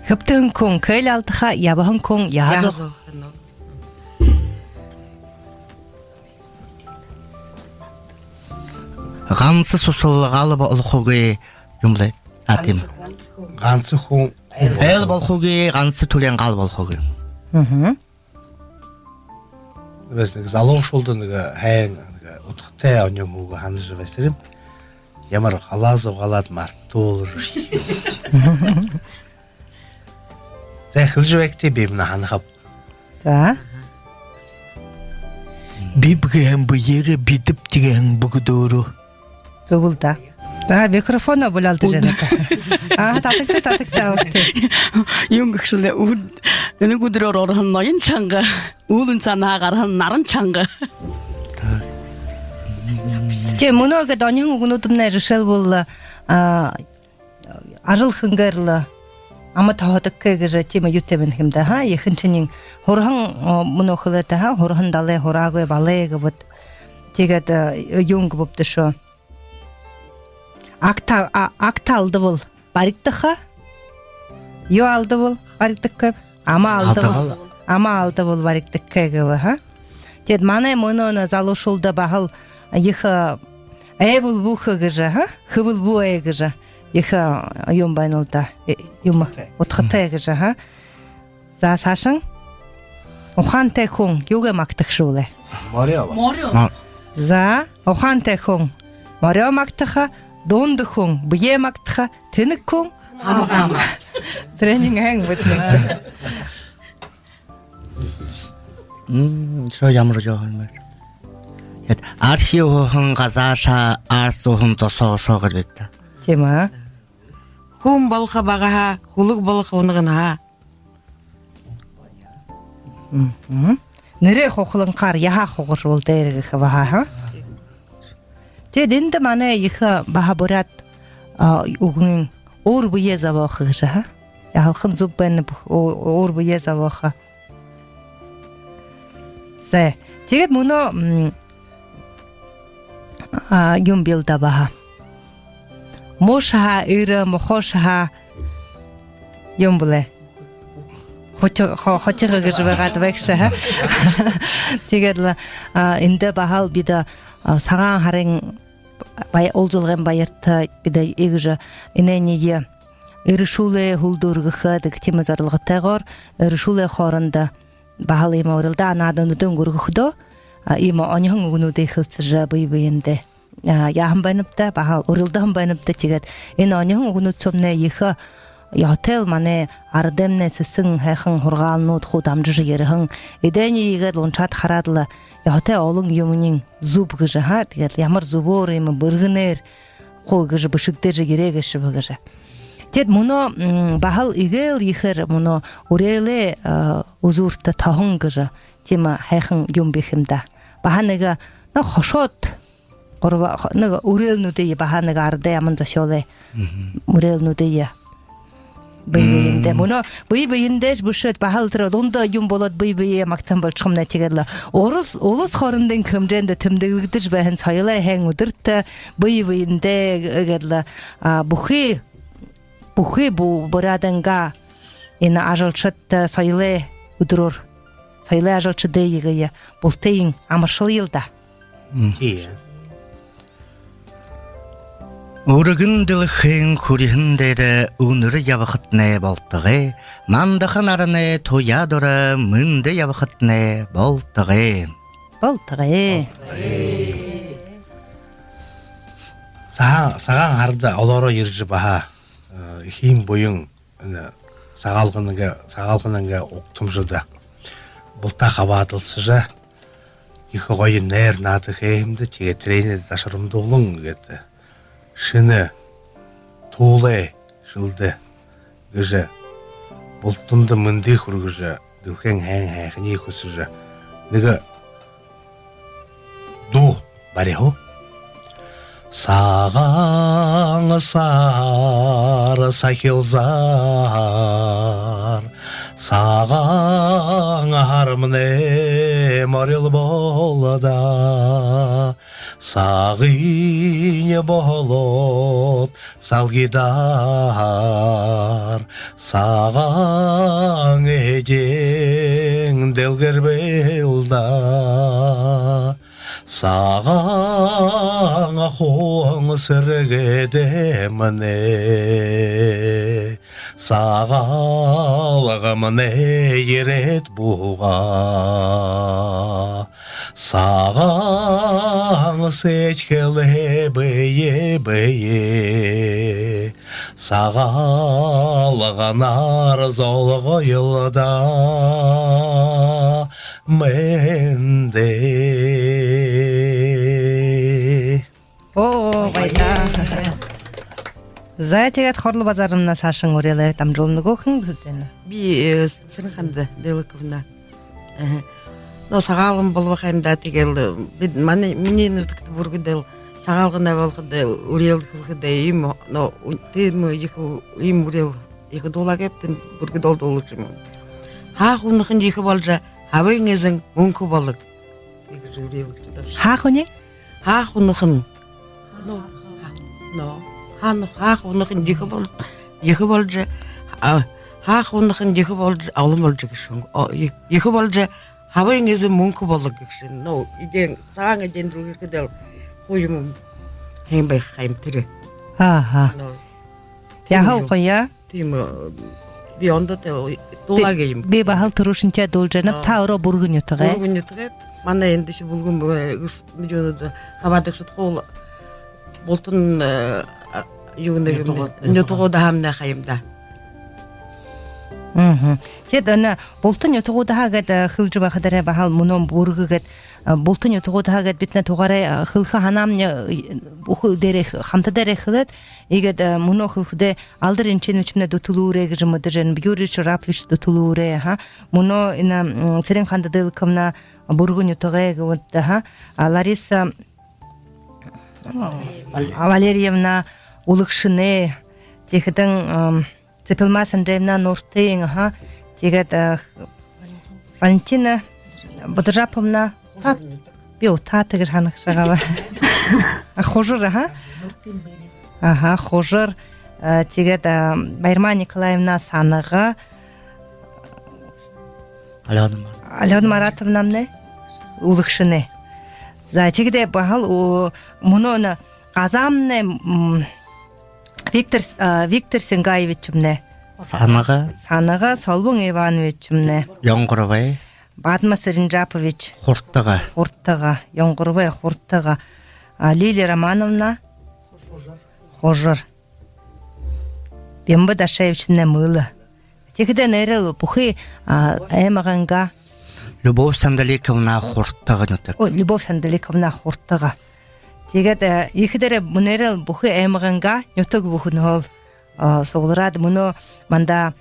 Хөптөн хүн кэл алдха ябхан хүн яазах ганц сусалгал болохгүй юмлаа атим ганц хүн эл болохгүй ганц түлэн гал болохгүй Бас нэг залуу шулд нэг хайн нэг утгатай оньом үг ханаж байсан юм. Ямар халааз угаалаад мартуул. Захилжвэгтэй бимна ханахав. За Бибгэм бүере бидэп тиген бүгдөөрөө. зөвл да. За микрофон болалдаж байна. Татагтаа өгтөө. Юм гэршүүлээ нэг өдрөөр орхон ноён чанга үүлэн цанаагаар наран чанга. Тэ мөнөг донион өгнүүдмнэ жишэл бол ажил хөнгөрл амат хатдаг гэж тийм ютэмэн хэмдэ ха ихэнчний хурхан мөнөхлөтэ ха хурхан далай хураагүй балай гэбод тэгээд юнг боптэшо акта алдыбыл баригдыха ю алдыбыл баригдык ама алдыбыл баригдык гэв ха тэгэд манай мөнөө залуушулда бахал их эбул буха гэж ха хөвл буэ гэж их юм байнал да юм утгатай гэж ха за сашин ухаантай хүн юугэ магтахшуулээ Морио. за ухаантай хүн морио магтаха дунд хүн бие магтаха тэнэг хүн хамгаама тренинг хэн бүтнэ 저 ямар жоохон тэгэд архивын газааша арсуун тосоошоо гэдэг тийм аа Хүн болха багаа хүлэг болха унгана. нэрэ хохлонхаар яха хогорвол дээр гэх баха ха тэгэд энд манай их баха бурят үгэн өөр бие заваах гэж ха ялхан зүг байна өөр бие заваах зэ тэгэд мөнөө юм билда баха мошха ира мохошха юм блэ хочоо гэж байгаад багшаа. Тэгээд энд бахал бид цагаан харын бай олзолгын баярт бид эгж энэнийг эршүүлээ хүлдөргөхөд тийм зорилготойгоор эршүүлээ хооронд бахал юм уралда нааднуудын гөргөхдөө ийм онихон өгнүүдийг хэлцэж бие биендээ яахан банапта бахал уралдахан банапта тэгээд энэ онихон өгнүүд цомнэ их Хотел мане ардемнэ сэсэн хайхан хургаалнууд худ амжиж ярхан эдэний игээд унчаад хараад л хотел олон юмнын зүб гэж хаа тэгэл ямар зүвөр юм бэргэнээр хоо гэж бишигдэж гэрээгэш багаж тэгэд мөнөө бахал игээл ихэр мөнөө үрээлээ үзүүртэ тохон гэж тийм хайхан юм бих юм да баха нэг хошоод нэг үрээлнүүдээ баха нэг ардэ яман зашоолэ үрээлнүүдээ бийбиендээ мөнөө бийбиендээс бүшэд бахал тэр дунд юм болоод бийбие магтан болчихмна тэгэл улс хоорондын хэмжээнд тэмдэглэгдэж байх соёлын хэн өдөрт бийбиендээ гэл бүхий бураданга энэ ажуулчд соёлын өдрөөр соёлын ажуулчдыг бултын амаршил да Өргөн дэлхэн хүрхэн дээр өнөр явахт нэ болтгоо. Мандахан арны туядор мөндө явахт нэ болтгоо. сагаң арда олоро иржи баха хим боюң сагалгынга октумжуда булта хабатылсыжа их гойын нер наты хемде тиге тренер ташырымдуулуң гете шыны тууле жылды гыжа бултунды мынды хургыжа дылхэн хэн хэхни хусыжа нега ду барехо сагаң сар сахилзар сагаң армне морил болда сагыне болот салгидар сагаң эдең делгер белда сагаң хоң сыргеде мане сагалгамне ерет буга сагаң сечкеле бeye сагалганар золго йылда менде О, байда. Затегат хорлы базарымна сашың орелы там жолны кохын күздені. Би сырханды делыковна. Но сагалым болбакайында тегел бид мане минин тыкты бургудел сагалгына болгоде урел кылгыде им но тем иху им урел иху дола кептен бургудол долучум. Ха хунхын иху болжа хабыңызың мөнкү болык. Иху урел кытып. Ха хуне? Ха хунхын. Но ха хунхын иху болжа ха хунхын иху болжа алым болжа кишин. Иху болжа хабыңызың мөнкү болык кишин. Но иден сааңа дендил кыдел коюм хембай хаймтыры. Аха. Яхал коя. Тим бионда те долагайым. Би бахал турушинча должанып таuro бургун ютуга. Бургун ютуга. Мана эндиши булгун миллионда хабадык шутқол болтун югунда ютугуда хамна хайымда. Тед ана болтун ютугуда хагат хылжыба хадаре бахал мунон бургугат болтун ютугуда хагат битне тугаре хылха ханамня ухыл дере хамта дере хылат игет муно хылхуде алдырынчен үчүмне дутулууре гыжымыдырын бюрич рапвич дутулууре ха муно ина церен ханда дылкымна бургун ютуга гывытта ха Лариса Валерьевна улыкшыне техден Цепелмас Андреевна Нуртың, тегет Валентина Бодожаповна био татыгыр ханық жағаба. Хожыр, хожыр, тегет Байырма Николаевна Саныға, Алена Маратовнамны улықшыны. Тегеде бағал мұны қазамны Виктор Сенгаевичумне. Саныға Солбун Ивановичумне. Yoңғырбай. Бадмас Ринджапович. Хурттыға. Yoңғырбай Хурттыға. Лилия Романовна. Хожыр. Бембы Дашевичне мылы. Тегіден әрі бұхы әміғанға. Любовь Сандаликовна Хурттыға. Любовь Сандаликовна Хурттыға. Тегет ихидере мунерел бухы эмганга нютуг бухын хол согларад муно манда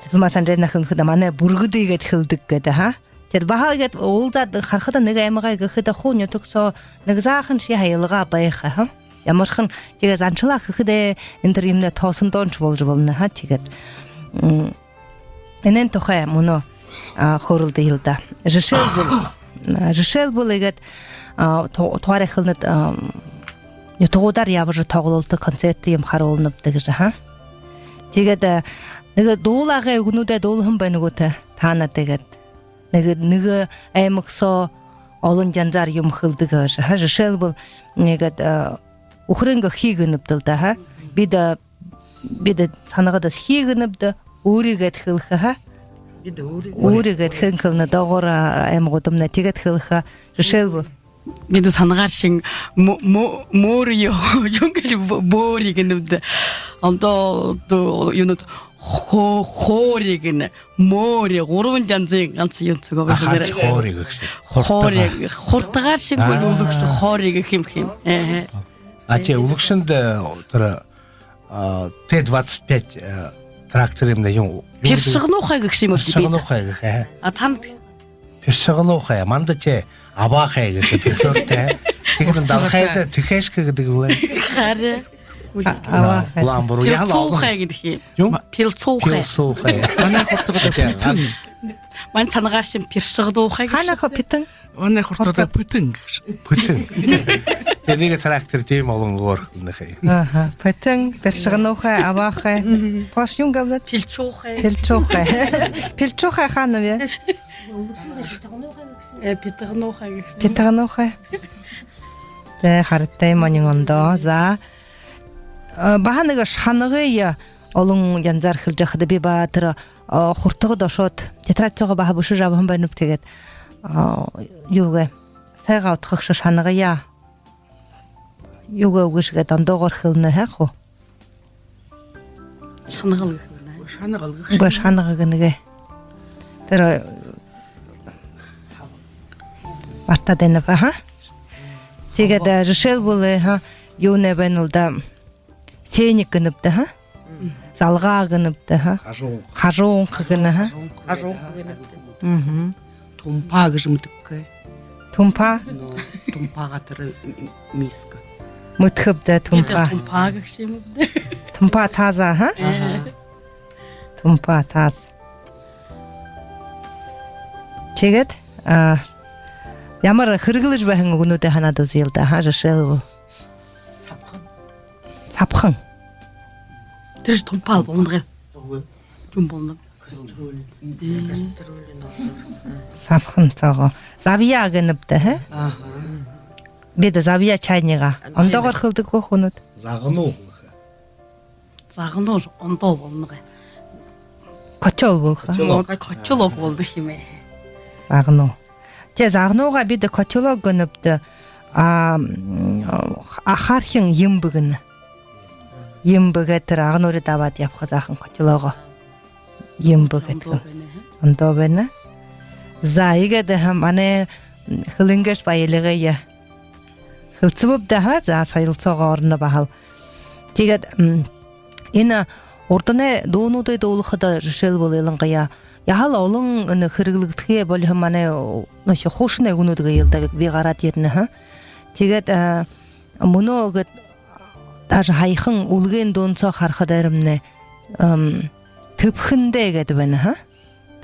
Цепелмас Андреевна хылхыда мане бургуды гет хылдык геде ха тед бахалгет олзад хархада нега эмгай гыхыда ху нютуг со негзахын ши хайлыга байха ха ямархын теге занчыла хыхыде интеримне тосын донч болжу болны ха тегет энен тохе муно хорулды йылда жишел бул егет туаре хылныт ютугудар ябыжы тогололты концерты ем харолнып дегже ха тегет неге дуулагы үгнүдө доолхун бенугута таана тегет неге эмиксо олон жанзар юм хылдыгы ха жишел бул негет ухрынга хигынып ха биде санагада хигынып уригет хылха ха уригет хынкылны догора эмготумна тегет хылха жишел бул Бид санагаршин морё жонгээл боорыг нэмдэ. Ондоо юунод хоорыг нэ море гурван жанзын ганц юм цогоо Ахаа байна. хоорыг гэсэн. Хоорыг хурдгаар шиг боловч хоорыг хэм. Те улгшинд тэр Т-25 трактор юм да юм. Персигнухай гэх юм уу? Персигнухай гэх. А танд Персигнухай мандаче абаахай гэх төрлөөртэй. Тэгэхээр давхайд тэхэшгэ гэдэг юм лээ. хараа аваа. Ламбур яалаа. Пилцуухай гэх юм. Юм Пилцуухай. Персигнухай. манай хурдгад Мань санагаршин персигнухай. Ханаха питэн манай хурдгад бүтэн Бүтэн. Тэнийг трактор тийм олонгоор нөхэй. аха питэн персигнухай аваахай пас юм гавлаа Пилцуухай. пилчухай хана вэ Питэгнухай гэх. питэнухай тэ хартай маньондоо за бааныг шанагыя олон янзаар хэлж яхад би ба тэр хуртгод ошоод тетрацгаа баха бушиж авах юм байна тэгээд юугээ сайга утгах шанагыя юугаа үгшгээ дандоогоор хэлнэ хаа хоо Шанагал гэх юм. шанагал үгүй шанага гэнэгэ тэр батта дэна ба тэгээд решил болээ ха юунэ байна л да сеник гэнэвдэ ха залгаа гэнэвдэ ха хажуун гэнэ ха тумпаа гэж мэддэг. тумпа Тумпаага тэр миска. мөтхөвдэ тумпа Тумпаа гэх юм уу? тумпа таза ха тумпа таз тэгээд ямар хэрэглэж байх өгнүүдээ ханаад үзье л да ха решил сапхан Тэр тумпаа болгоно. Юм болно. сапхан цаага завья гэнэвдэ ха бид завья чайныга ондоогоор хөлдөг хөнөд Загнуу. Загнуур ондоо болно. кочол болха Кочлог болдог юм ээ. загнуу тэ загнууга бид кочолог гэнэвдэ ахархин юмбгэн юмбгэ тэр агнуурыг даваад явах заахан кочолого юмбгэ ондоо байна за игээд манай хөлөнгөж баялагая хөлцөвдө ха за соёлцоогоо орно бахал тэгээд энэ урдны дуунуудад уулахад решил бол ялангая яхал олон хэрэглэгдэхээ болох манай нөш хуушны өгнүүдгээ ялдавыг би гараад ирнэ ха тэгээд мөнөө гэд даже хаяхан үлгэн дуунцоо харахад аримнэ төвхөндөө гэдэг байна ха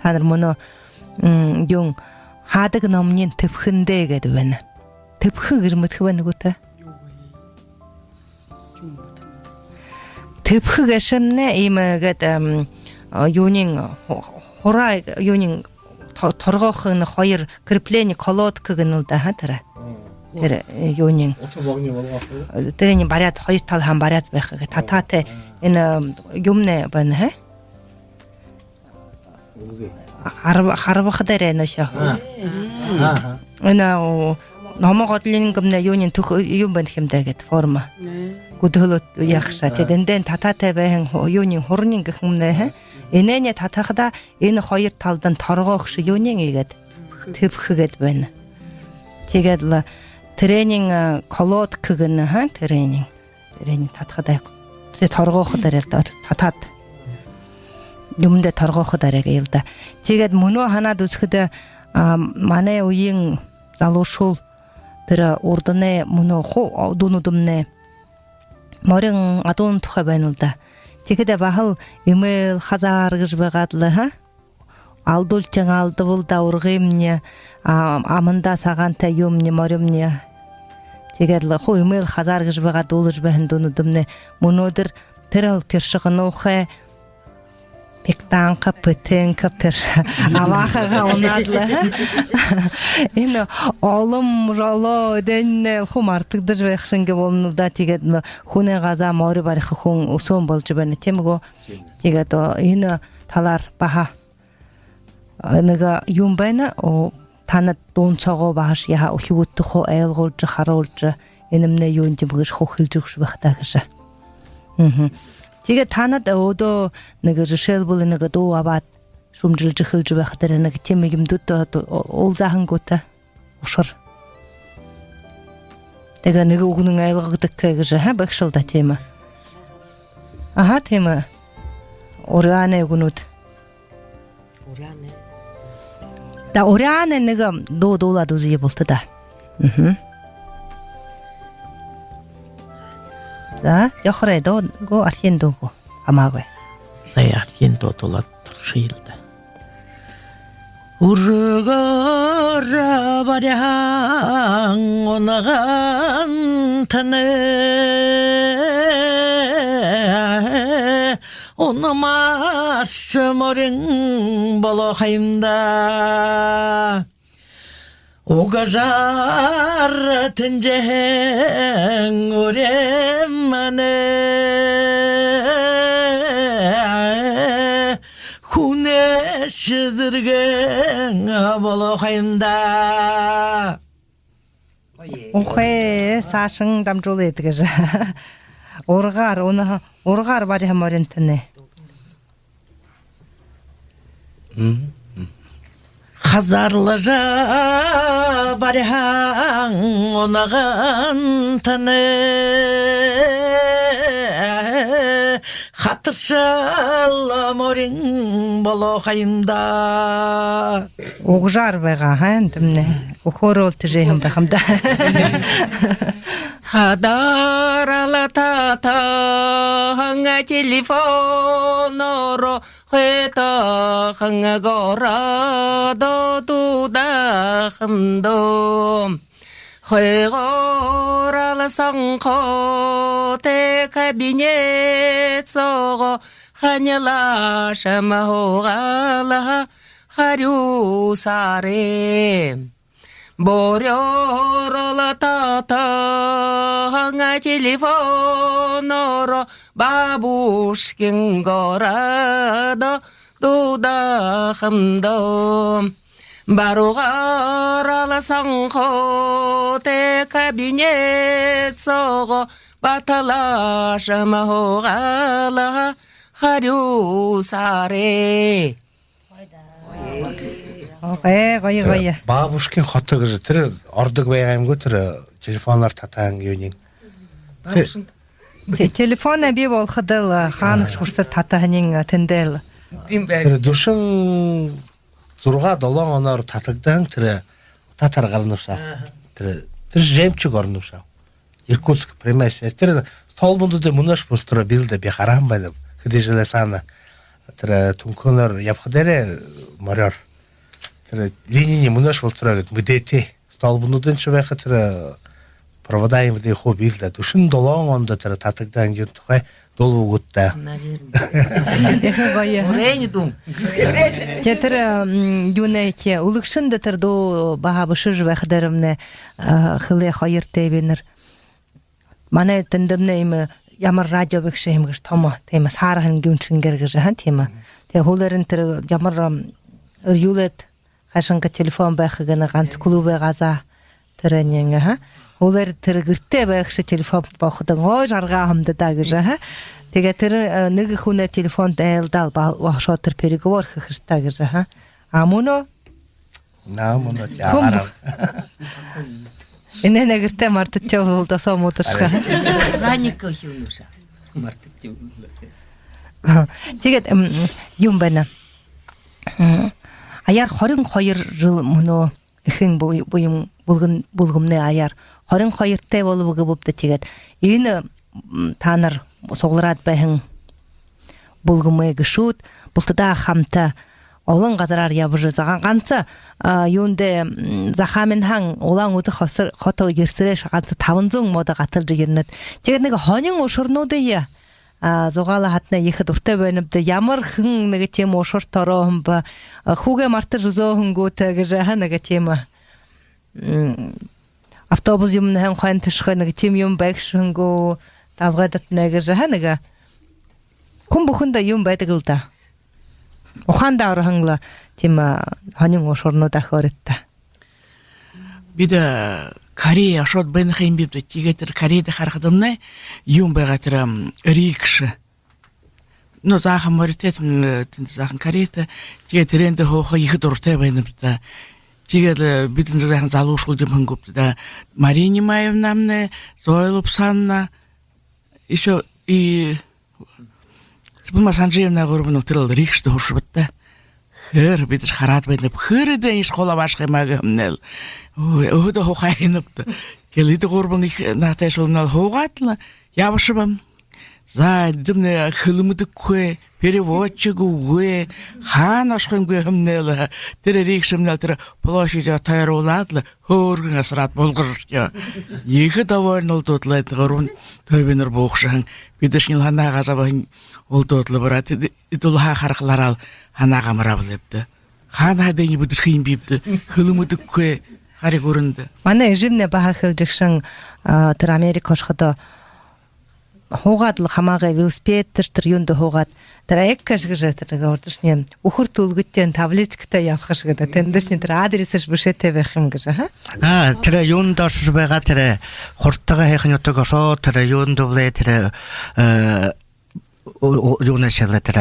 та нар мөнөө юм хаадаг номны төвхөндөө гэдэг байна төвхө гэж мэдэх байна уу та төвхө гэшнэ ийм гэдэг юунин хураа юунин торгоох н хоёр крепление колодка гэнэ л да ха тэр юунин тэрний бариад хоёр тал хаан бариад байх гэх татаатай энэ юмнэ байна ха харвах дээр нөшөө энэ номогодлын гэмнэ юунин төх юм байна хэмдэ гэд форма гүдхөлөт яхша тэдэндэн татаатай байх юунин хурнын гэх юм нэ энэний татахда энэ хоёр талд нь торгоох шиг юунин игээд төвхгээд байна тэгээд л тренинг колодк гэнэ ха тренинг татахда тэгээ торгоох дээр татаад юмдэ торгоох дээр гээл да тэгээд мөнөө ханаад үсгэд манай үеийн залуушул тэр урдны мөнөө дуунуудмнэ морин адуун тухай байна л да тэгэхэд бахал эмэл хазаар гэж байгаад л ха алдуулчан алдвал да ургымня аманда сагантай юмни моримня тэгээд л хуу эмэл хазаар гэж байгаад дуулж байна дуунуудмнэ мөнөөдөр тэр першигнуухай пиктанка пэтенка пер авахага унадла энэ олом роло дэнэ хумартагдаж байх шингэ болно да тэгээд хүнээ газа мори барих хүн өсөн болж байна тийм үү тэгээд энэ талаар баха нэг юм байна танад дуун цогоо бааш яа ухивуттухо айлгуулж харуулж энэмнэ юун димгэж хохилж өгш байхдаа гэж. Тэгээ танад өдөө нэг решэлбул нэг дуу аваад шумжилж эхэлж байхдаа нэг тийм юмдууд уулзахангуутай ушар. Тэгээ нэг үгнэн айлгагддаг гэж багшилда тийм. Аха тийм. Урианы үгнүүд. Да урианы нэг дуулаад үзье болтой да. За, яхраа го архин дууго хамаагүй. Сая архин дуулаад туршилда. Ургор барян онаган тане онамаш морин болохаимда 오가잘 텐쟁 오랜만에 훈에 시들갱 болохаимда Ухэ саашин дамжуулээд гэж. Ургаар бари хаморинтне. Хазарлажа барян онаган тане хатыршал морин болохаимда Угжар байгаа хандмне. Өхөөрөл тэжэм байхамда. 하다라라 타타 항아 텔레폰으로 회다 항아고라도 두다 함도 회고라라 상코 테카비녜 쏘고 하냐라 샤마호가라 하류사레 보려라 타타 항아 텔레폰으로 바부시킨 거라도 두다 함도 바로 가라라 상코 테카비녜 쏘고 바탈라 샤마호가라 하류사레 Гоё. Бабушкин хотоо гэж тэр ордог байгаа юмгүй тэр телефоноор татаан юуник. Телефона би болоход л хаанагч хүрсээр татахнын тэндэл. Тэр дүшин 6-7 оноор татагдан тэр татар гарнавшаа. Тэр жемчуг орнавшаа. Иркутск премьер тэр толбондод мунаш болтро билдэ би харам байна. Хэдижлэ сана тэр түнхөнөр явах дээрээ морёр. Тэр линии мунаш болтро гэд мэдээтэй. Толбондод ч байхад тэр провода юм дэх хөө билдэ. Дүшин 7 онд тэр татагдан юм тухай долуугуудтай. Гоё. Урэни дум. Тэр юунэч улгшинд тэр дуу баха бушж байх дээрмнэ хилэ хоёр тэвэнэр манай тэндэмнэ им ямар радио бэгш юм гэж том тийм саархан гүнчингэр гэж хан тийм. Тэгээ хууларын тэр ямар юулэт хашинга телефон байх гэнэ ганц клубэ газа тэр нэг ха хуулар тэр гэртээ байх шиг телефон бооход гой жаргаа хамдаа гэж ха. Тэгээ тэр нэг хүнээ телефонд айлдал баашаа тэр переговор хийх хэрэгтэй гэж ха. Амуно Наамуно яараа. Энэ нэгэртээ мартчих болдосоо муудашгаа. Раник хийвнүшаа. Мартчих. Тэгээд юм байна. Аяар 22 жил мөнөө ихэн буюм булгамны аяар 22-тэй болов гэвд тэгээд энэ та нар суглараад байхын булгамыг шүүд бултада хамта олон газараар явж ганц юундэ захамын хан улаан өдөх хотоо гэрсрээ ганц 500 мод гаталж ирнэд тэгээд нэг хонин ушурнуудын зугаала хатна ихэд уртай байнамд ямар хэн нэг тийм ушур тороо хом ба хүүгээ мартаж зөөхөнгүүтэй гэж нэг тийм автобус юм хэн хан ташхай нэг тийм юм байгшнгөө давгадат нэг нэг хүн бүхэнд юм байдаг л да. Ухаанда орхонла тийм хонин ушурнууд ахоортой. биде Корея ашот бен хайм бибде тигетер Кореяда хархадымны юм байгатыр рикш. Но захан моритетэн захан Кореяда тигетерэнде хоохо их дуртай байна бта. Тигэл бидэн захан залуушгүй юм хангупт да. Мария Маевнамны Зойлупсанна еще и Сбулма Санжиевна горбын утрал рикште хуршбатта. Хэр бид хараад байна. Хэрдэ иш хола башхай магнэл. Өөдө хохайнапта. Келид горбын их наатай шулнал хуугаатла явшбам. За дэмнэ хөлмөдөггүй переводчик үгүй хаан ашхынгүй хэмнэл тэр рикшмнэл тэр площадь тайруулаад хөөргөн асраад булгарч. Их даваар нолдуудлаад горбын тойбинер буухшан бидэшнил ханаагаас байн олдуудлаа бараад идул харахлараа ханаага маравлэвдэ. Хаана дэний бүдэрхийн бивдэ хөлмөдөггүй хари гүрэнд. Манай ежимнэ бахахэлжигшин тэр Америк хошхото хуугаад л хамаагаа велосипед тэр юунд хуугаад тэр эккаш гэж тэр ордошны өхөр төлгөтэн таблицктай явах шиг гэдэг. Тэндэрчний тэр адресэж бишэтэй байх юм гэж тэр юунд доош байгаа тэр хурдтайгаа хайхын утга осоо тэр юунд блэ тэр юунашаа тэр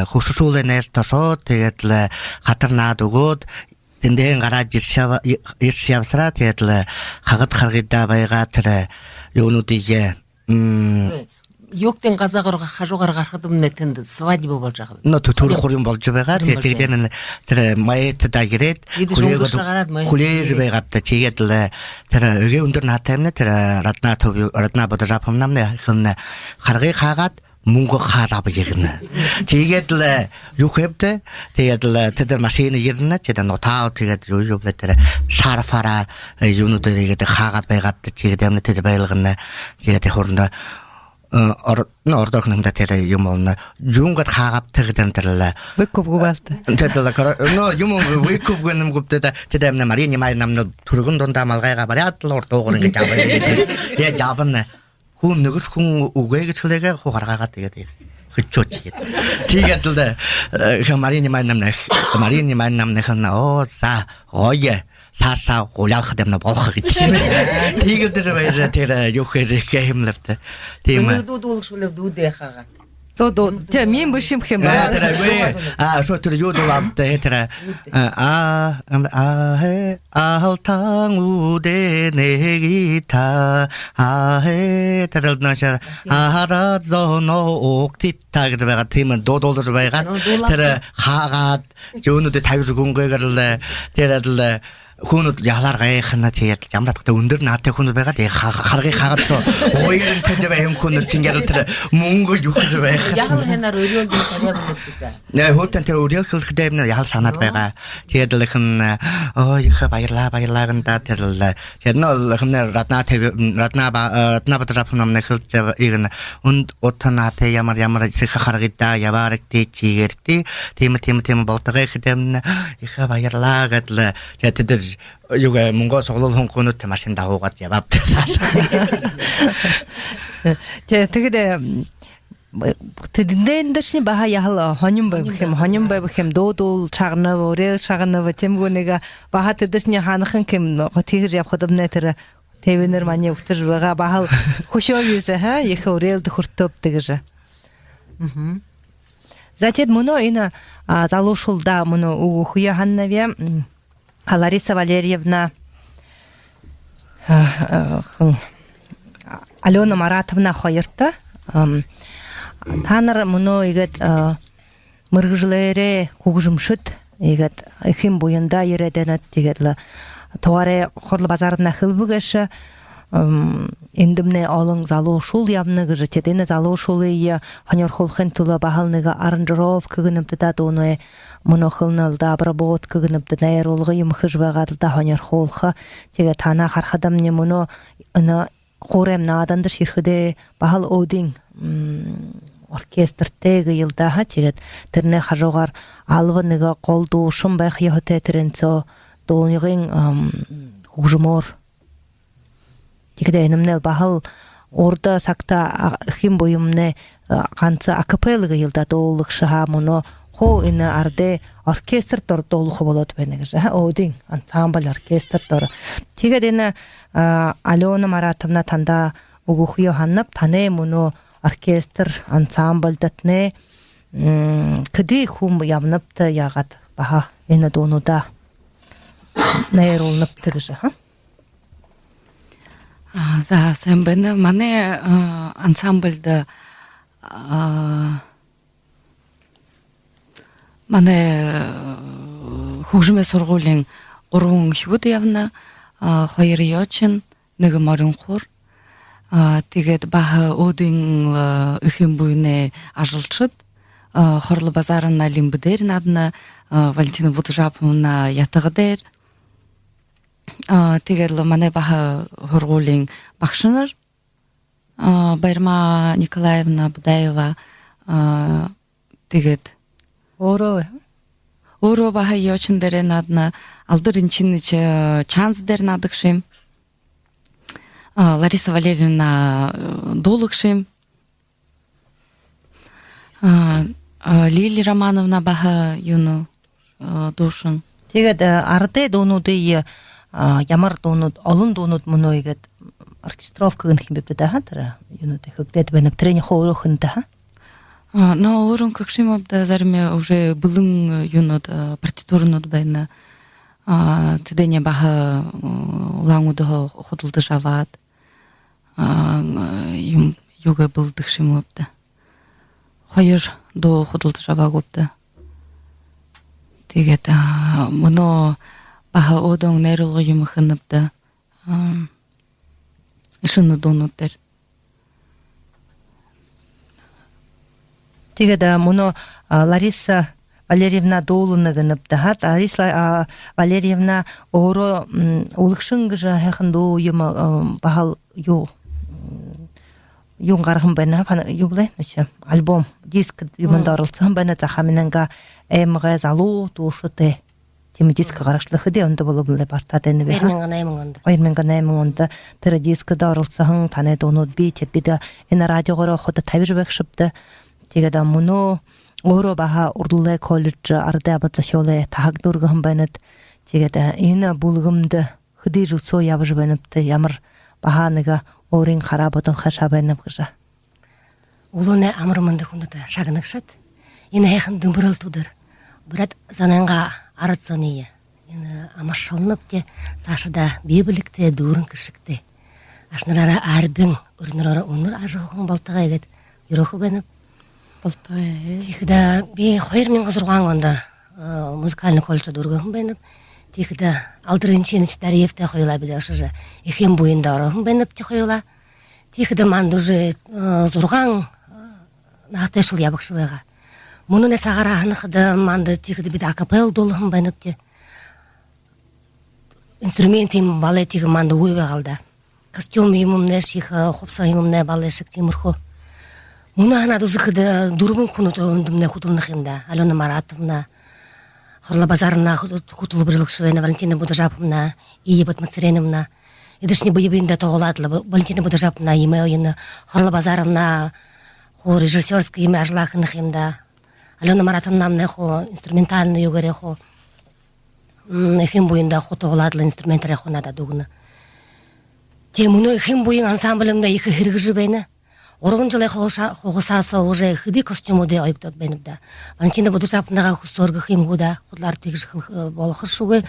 хөсөсүүлээ нэр тосоо тэгээд л хатарнаад өгөөд тэндэн гараад иршавсраа тэгээд л хагад харгидаа байгаа тэр юунуудыг Юктын газаагаар хажуугаар гарахад өмнө тэнд свадьба болж байгаа. Төр хурим болж байгаа. Тэгээд тэр маят дагрээд хүлээж байгаад тэгээд л тэр өгийн өндөр наатаймна тэр радна бодожап хамнамны хэн харгыг хаагаад мөнгө хаалаа бийгнэ. Тэгээд л юу хэвдэ тэгээд л тэр машин ирнэ тэгээд нотаа тэгээд юу тэр шарфара юунуудыг хаагаад байгаад тэгээд ямар тэр байлгана. Тэгээд хурна ордох нэмдэ тэр юм олно юунгад хаагавтаг дэнтэрлээ Выкупгүй баста. тэтэл юм выкупгүй нэмгүптэй тэр амна Мария Маевнамны түргэн дундаа малгайгаа бариад л урдуугар ингэж аваа. Тэгээд жабна хүн нөгөс хүн үгээ гэж хэлээгээ хуу гаргаагаад тэгээд хөчөөч. Тэгээд л Мария Маевнамны хана за ое саасаа гулаах дэмнэ болох гэж. Тэгээд тэр юу хэрэг хэмлэвтэй. Тийм ээ. Дуудуулах шүлэг дүүдээ хаагаад. Доо тэ мин бишим хэм ба. Шо тэр юу дуулаатай тэр халтан үдэнэгита тэр наша хараа зоно октита гэж байгаа тийм дуудуулж байгаа. Тэр хаагаад юунууд тавьж гүнгээр л тэр л хүнүүд ялаар гайхна тэгээд ямраттай өндөр наатай хүнүүд байгаа. Тэгээд харгыг хаагаад уйрын цэжэ байх хүнүүд чингээр тэр мөнгө юхэж байх. Яхал хэнаар өрөөлд тавиа болчихдаг. Нэ хөтэн тэр өрөөлсөлх дэвнэ яхал санаад байгаа. Тэгээд л хэн их баярлаа гэнда тэр л тэгээд нөө хэмнэ радна бодожап намны хэлж ирнэ. Үнд утанаатай ямар их харгидаа яваарэг тийгэрти тийм болтойгоо хэдэмнэ их баярлаа гэдэл тэгээд юугаа Монгол соглол хонхонот машин давуугаад яваавтай. Тэгээд тэдэндэрчний баха яхал хоним байх юм дуудуул чагнав өрөөл шагнав тэмгүнэга баха тэдэчний ханахан кем тэгэр явхад өмнө тэр тэвэнэр маний өгтөж байгаа баха хөшөөйсэ их өрөөлд хүртөв тэгэж. Затед мөнөө энэ залуушулда мөнөө үхүе ханнавя Лариса Валерьевна Алена Маратовна хоёрта танар мөнөө игээд мөргөжлөрөө хүгжимшөд игээд ихэн буянда ирээдэнэт тэгээд л тугаарэ хорл базарна хылбыгэш эндэмнэ олон залуушул явна гэж тэдэнэ залуушулыг хонёрхуулахын тулд бахалныга аранжировка гэнэмтэдэ дууны монохолнол да обработка гэнэмтэ найруулга юм хэж байгаад да хонёрхуулха тэгээ тана хархадамны мөнө ана хурэм наадандэр ширхэдэ бахал один оркестртэй гыйлда тэгээд тэрнэ хажуугаар албаныга гол дуушин байх яхтэй тэрэнцо дууныгын хүгжмөр тэгээд энэмнэл бахал урда сакта хим буюмне ганц акапелга йылда доолык шаха муно хо ины арде оркестр тордолуху болот бенегже один ансамбль оркестр тор тигед ины Алена Маратовна танда угухуя ханнап тане муну оркестр ансамбль датне кыды хум явнапты ягат баха ины донуда нейролнапты гыжа За сэмбэна мане ансамбльда мане хужме сургуулийн 3 хүүд явна 2 ёчин 1 морин хур тэгээд баха өдийн эхэн буйны ажилчид хорло базарына лимбдэр надна Валентина Будажаповна ятгадэр тэгээд мане баха сургуулийн багш нар Байрма Николаевна Будаева тэгээд өөрөө баха ёчин дээр надна алдар инчинч чанс дээр надагшим Лариса Валерьевна дуулагшим Лили Романовна баха юну дуушин тэгээд арде дуунуудын ямар дуунууд олон дуунууд мөн үү гэд оркестровка гэх юм бэ да тэр юунууд их өгдөөд байна трени хоорохын да но өөрөн кокшимовда зарим уже былын юунууд партитурнууд байна тэдэне баха улаангуудаа худалдаж аваад юм юга булдаг шимовда хоёр дуу худалдаж аваагуудаа тэгээд мөнөө баха одон нэрэлго юм хэнэвда ишэн дуунууд дээр тэгээд мөнөө Лариса Валерьевна дуулна гэнэвда Лариса Валерьевна өөрөө улгшин гэж хайхан дуу юм бахал юу гарган байна юу лээ нэчэ альбом диск юмд оролцсон байна захаминанга эмгэ залуу дууштай тийм диск гаргачлах хэдий онд болов бартаад байна вэ 2008 онд тэр дискд оролцсон таны дуунууд би тэд бид энэ радиогоор хот тавьж байх шивдэ тэгээд мөнөө өөрөө баха урдлын коллеж ардаа бацшолэ тагдурган банад тэгээд энэ бүлгэмд хэдий жусоо явж банад ямар баха нэг өөрийн хараа бодол хашаа байна гэж улууны амар манд хүндэд шагнагшад энэ хайхан дөмбөрөлтүүдэр бүрээд зананга ард зоны энэ амаршилнапте цаашда библикте дүүрэн гişгтэй ашнараа арбин өрнөрөөр өнөр ажихан болтойгоо гээд ерөөхөө байна болтой тэгэхэд би 2006 онд музыкальный коллежд өргөөн байна тэгэхэд алдрын чинч дарьевтай хоёулаа бид ошиж эхэм буйнд орхон байна ч хоёулаа тэгэхэд манд уже 6 наатай шул явагш байгаа мөнөөс агараа ханахад манд тэгэхэд бид акапел дуулхан байна тэ инструментийн балетиг манд үгүй байгаал да костюм юмнэр ших хувцас юмнэ балешик тиймэрхүү мөнөө ханаад үзэхэд 4 хүн өндөмнө хөдөлнөх юм да Алена Маратовна Хорло базарна хөтөлбөрлөгч байна Валентина Будажаповна и Батмацареновна эдэршний боевинда тоглаадлаа Валентина Будажаповна имеойн Хорло базарна хо режиссерский имя ажлахных юм да Алена Маратовна намне хо инструментальный югаре хо эхэм буйнда хо тоглаадлаа инструментарэ хо надад өгнө те мөнөө эхэм буйн ансамбльнда их хэрэгж байна 3 жилийн хугацаас уже хэдий костюмуудыг ойгдод байна да. Валентина Будажаповнага хөсөргөх юмгуудаа худлаар тэгж болох шүүгээ.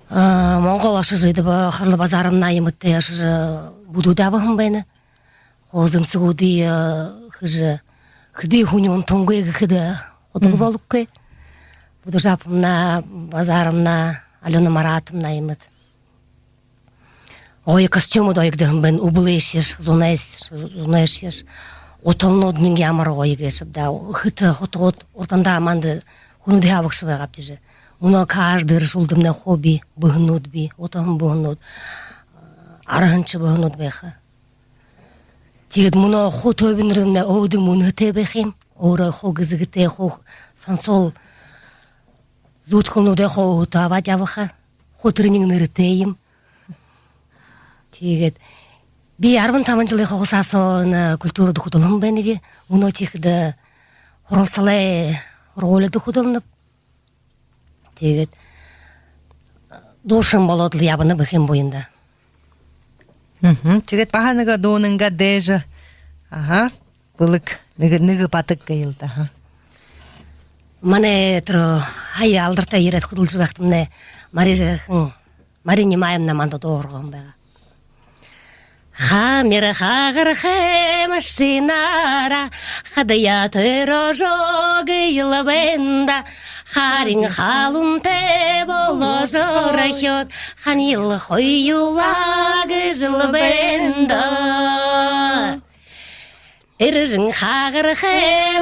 Монгол ашиж Хорло базарна юмтай ашиж будуудавхан байна. Хозымсгуудыг хэж хэдий хүний унтонгүй гэхэд худаг болохгүй. Будажаповна базарна Алена Маратовна юмт ой костюмуд ойгдэн бэн ублэшиш зунэшиш утолнууд нэг ямар гоё гэшв да хит хотгууд урданда манд хүнүүд хавагш байгаа бдэж мөнөө каждый шулдымна хобби бөгнүүд би утон бөгнүүд аранч бөгнүүд байха тэгээд мөнөө ху төвнөрнө өөдөг мөнөтэй байх юм өөрөө ху гэзэгтэй ху сонсол зүтгэнүүдээ ху таваад яваха ху тэрнийг нэртэй юм тэгээд би 15 жилийн хугацаас культурд хөдөлгөн байна гэ өнөө чихд хуралсалаа роледы худылынып. Тегет дошын болодлы ябыны бихем бойында. Чигет баханыга донынга дежа. Ага, былык ныгы патык гайылда. Мане тро хай алдырта ерет худылжы бақтымне Марине майымна манда дооргон бага. Хамер хагыр машинара хадая тырожог йылбенда харин халун те боложорахет ханил хойюлаг жылбенда Эржин хагыр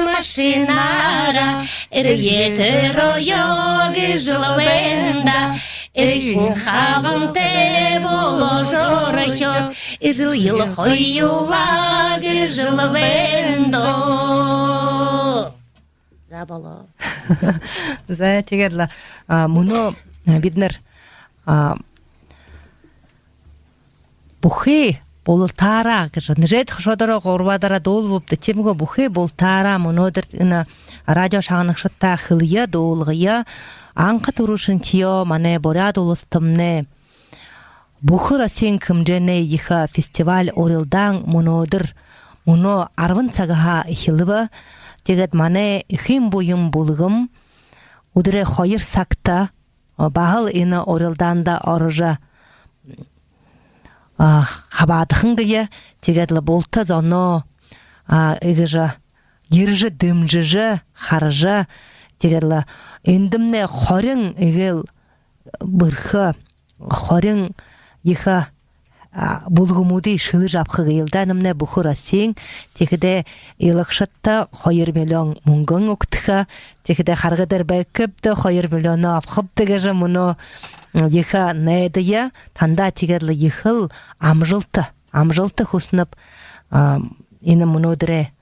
машинара етерожог жылбенда Эржин халун те боложорахет Жил хойюлаг жылбендо. Забало. За тигедла муно биднер бухи болтара гэж нэжэд хшодороо гурвадара дуулбупты чимго бухи болтара мунодэр ина радио шагнагштай хылья дуулгыя анха турушин чиё мане боряд улыстымне Бухыр асен кымжене иха фестиваль орилдан мунодыр муно арвын цагаха ихилыба тегет мане ихим буйым булгым удре хойыр сакта бахыл ина орилданда орыжа хабадхын гыя тегетлы болта зоно игыжа ержы дымжыжы харжы тегетлы эндимне хорын игел бырхы хорын Иха булгумуди шылы жапқы гыйлданымне бухура сең, текіде илықшатта 2 миллион мунгын уктыха, текіде харгыдар бәкіпті 2 миллионы апқыпты гажы мұны иха нәйдія, танда тегерлі ихыл амжылты хусынып, ені мұнодыре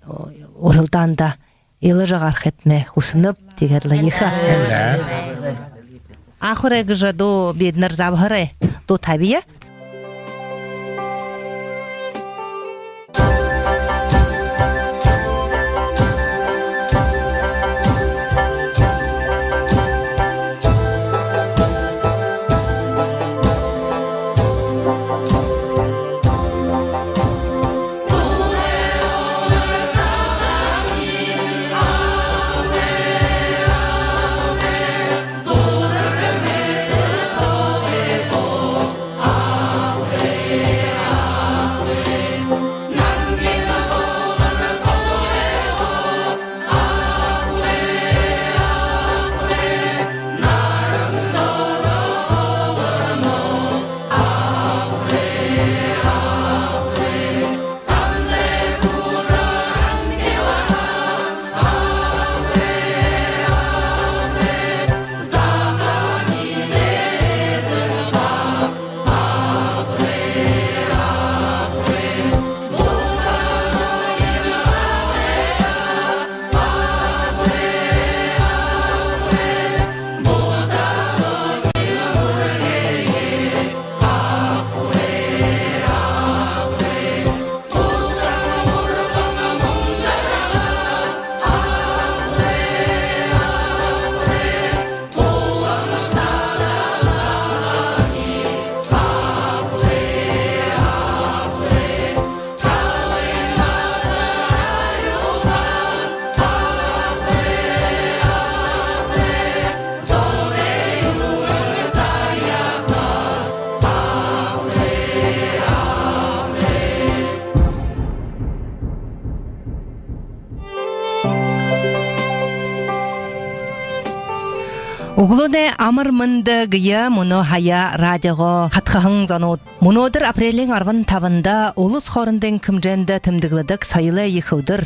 орылданда илы жағар хетне хусынып тегерлі иха. Ахуре гыжа до беднер забхаре до табия. Углоне амырмынды гыя мұны хая радиоға қатқағың зануд. Мұнодыр апрелің арвын тавында олыс хорындың кімженді тімдіглідік сайылы ехудыр.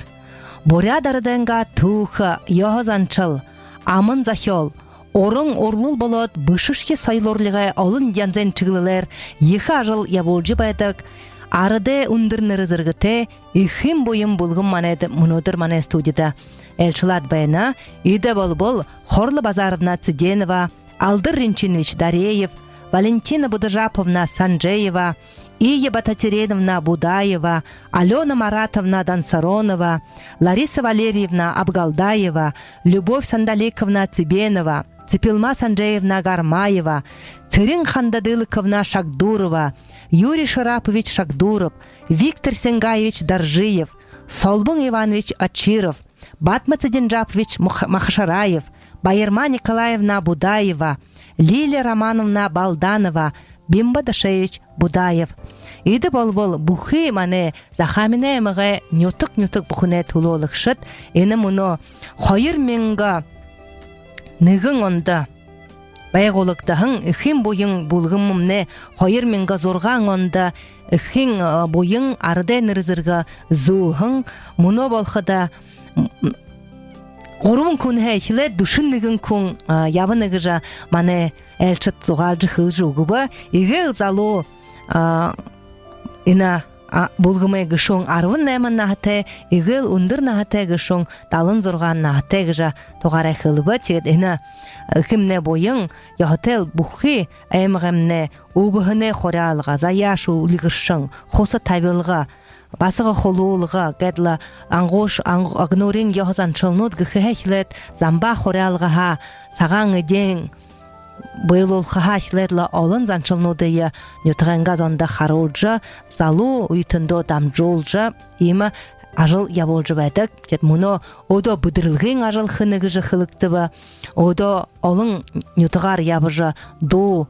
Борядарыдыңға туғы, яғызанчыл, амын захел, орың орлыл болот бышышке сайылорлыға олын янзен чыгылылар ехі ажыл яболжы байдық. Арыды үндірнірі зіргіте, ихим бойым бұлғым манайды мұнодыр мане студияда. Элчылат байына, иді бол-бол, Хорлы базарына Циденова, Алдыр Ринчинович Дареев, Валентина Будыжаповна Санжеева, Ия Бататереновна Будаева, Алена Маратовна Дансаронова, Лариса Валерьевна Абгалдаева, Любовь Сандаликовна Цыбенова, Цепилмас Андреевна Гармаева, Цирин Хандадылыковна Шагдурова, Юрий Шарапович Шагдуров, Виктор Сенгаевич Доржиев, Солбун Иванович Ачиров, Батма Цидинджапович Махашараев, Байерма Николаевна Будаева, Лилия Романовна Балданова, Бимба Дашевич Будаев. Иді бол бұхи мане захамине еміге нютық бұхыне тулолық шыт, ені мұны қойыр менгі нығын онда байғолықтағын үхін бойың бұлғын мұмне қойыр менгі зорған онда үхін бойың арды нырзырға зуғын мұны болқыда Орумун күн хәйшілі душын нігін күн ябы нігіжа мане әлчіт зуғалжы хылжы ұғыбы игі залу ина бұлғымай гышуң арвын нәмін нағыты игі ұндыр нағыты гышуң талын зорған нағыты гыжа тоғарай хылыбы тегет ина үкімне бойың яғытел бұхи әйміғімне ұбығыне қорялыға заяшу үлігішшың қосы табылға Басыға холулыға, гэдла аңғош ағнорин яғызан чылнуд гіхәхілет замба хорялғаға саған еден бұйылулғаға хілетлі олын зан чылнудыйы нютығанға зонда харулжы, залу үйтінді дамжолжы, емі ажыл яболжы бәдік. Кет мұны одо бұдырылғын ажыл хынығыжы хылықтыбы, одо олын нютығар ябыжы ду,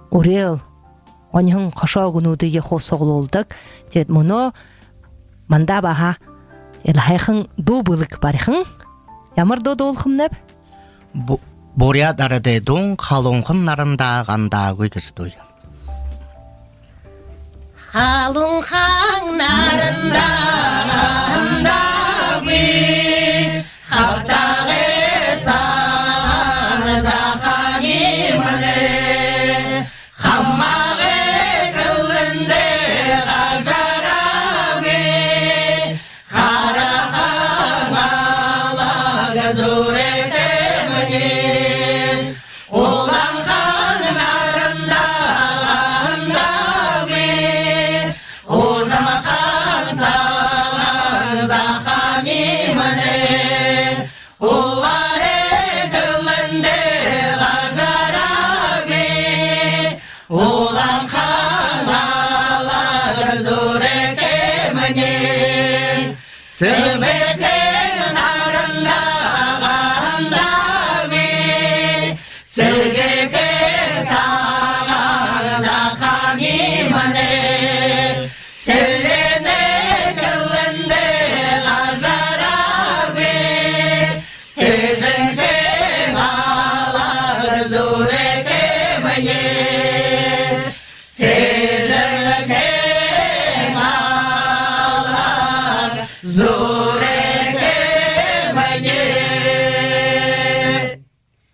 урел, Оньхын қашауғынуды ехо соғылылдық. Дед мұны манда баға елхайхын ду бұлық барихын. Ямыр доды олқым нәп? Борят арадайдың қалуңқын нарында ғанда көйдісі дойы. Қалуңқан нарында ғанда көй, қаптағы саған зақами мұны, қаммағы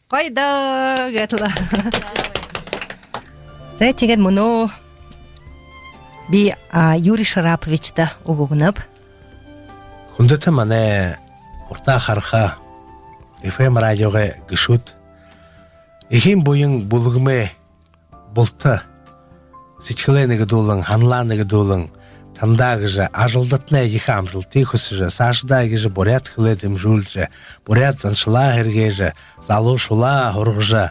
Қойды гәтлі. Зәй теген мұны би Юрий Шараповичті ұғығынып. Күндіті мане орта қарқа FM радиоға гішут. Ехен бойың бұлғымы бұлты. Сечкілейнігі долың, ханланыгі долың. Тандағыжы, ажылдатына ехі амжылты құсыжы, сашыдағыжы борят қыледім жүлжі, борят заншыла әргежі, залу шула ғырғыжы,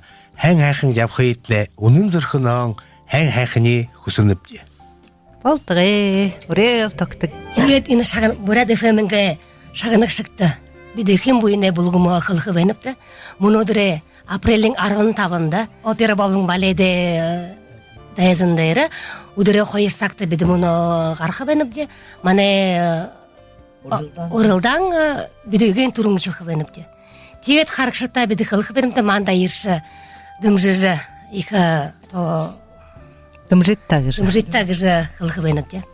әң әқін жапқы етіне, оның зірхінің әң әқіні құсынып де. Болтығы, үрел тоқтық. Тегет ені шағын, борят эфемінге шағынық шықты. Биді кен бойына бұлғымы қылғы бәніпті. Мұнодыры апрелдің арғын табында, опера болың баледе дайызындайры, Удары қойыстақты біді мұны ғарқы бәніпде, мане орылдан біді өген тұрың жылқы бәніпде. Тегет қарықшытта біді қылқы бәніпді манда ерші дымжыжы, екі дымжыттағыжы қылқы бәніпде.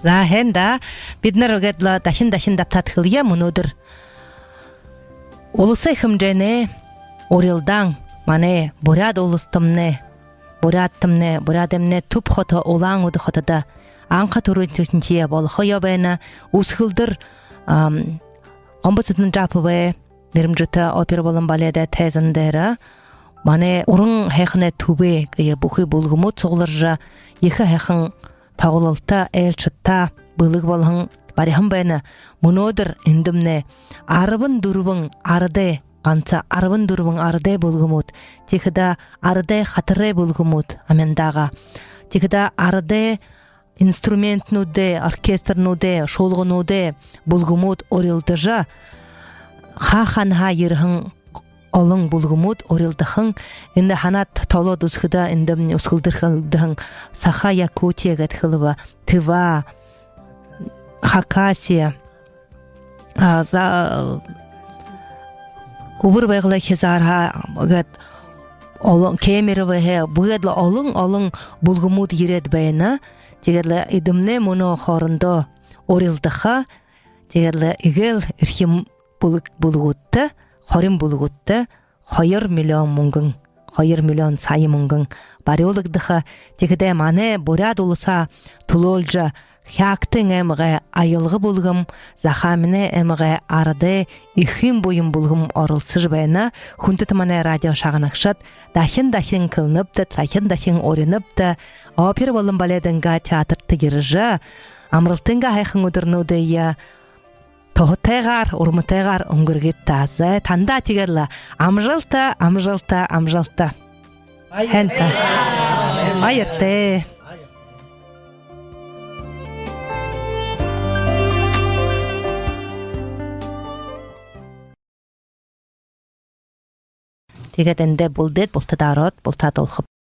Захен да биднер өгедлі дашын даптат қылия мұнудыр. Олысы хымжене орылдан, мане боряд олыстымне, Борядымне туп хота олаң уды хотада анқа турынтие болхо ябайна усхылдыр қомбытытын жапыве нерімжіті опер болын баледе тезіндері мане урын хайхне түбе гыя бухи булгумут согларжа екі хайхын тағылалта элчытта былык балхын барихын байна мунодыр индимне арыбын дурбын арыде канца арыбын дурбын арыде булгумут тихда арыде хатыре булгумут амендага тихда арыде инструмент нуде оркестр нуде шолгы нуде булгумут орилдыжа хахан хайырхын олың булгумут орилдыхын инде ханат толо дусхыда индим ускылдырхылдыхын Саха Якутия гатхылыва Тыва Хакасия за убыр байгла хизарха гат олың кемерове he бугадла олың булгумут ирет байна тегерле идимне муно хорындо орилдыха тегерле игел ирхим булгутта хорим булгутта 2 миллион мунгын 2 миллион сайы мунгын бариологдыха тегде мане бурят улуса тулолжа хяктың эмге айылгы булгым захамине эмге арыды ихим буйым булгым орылсыж байна хунтыт мане радио шагынакшат дашын кылынып да дашын орынып да опер болым баледенга театр тигиржа амрылтынга хайхын удырнуды я Тохтегар, урмтегар унгыргитта, за танда тигерла. Амжалта. Хента. Айырте. Тигетенде булдет, бултадарот, бултат олхып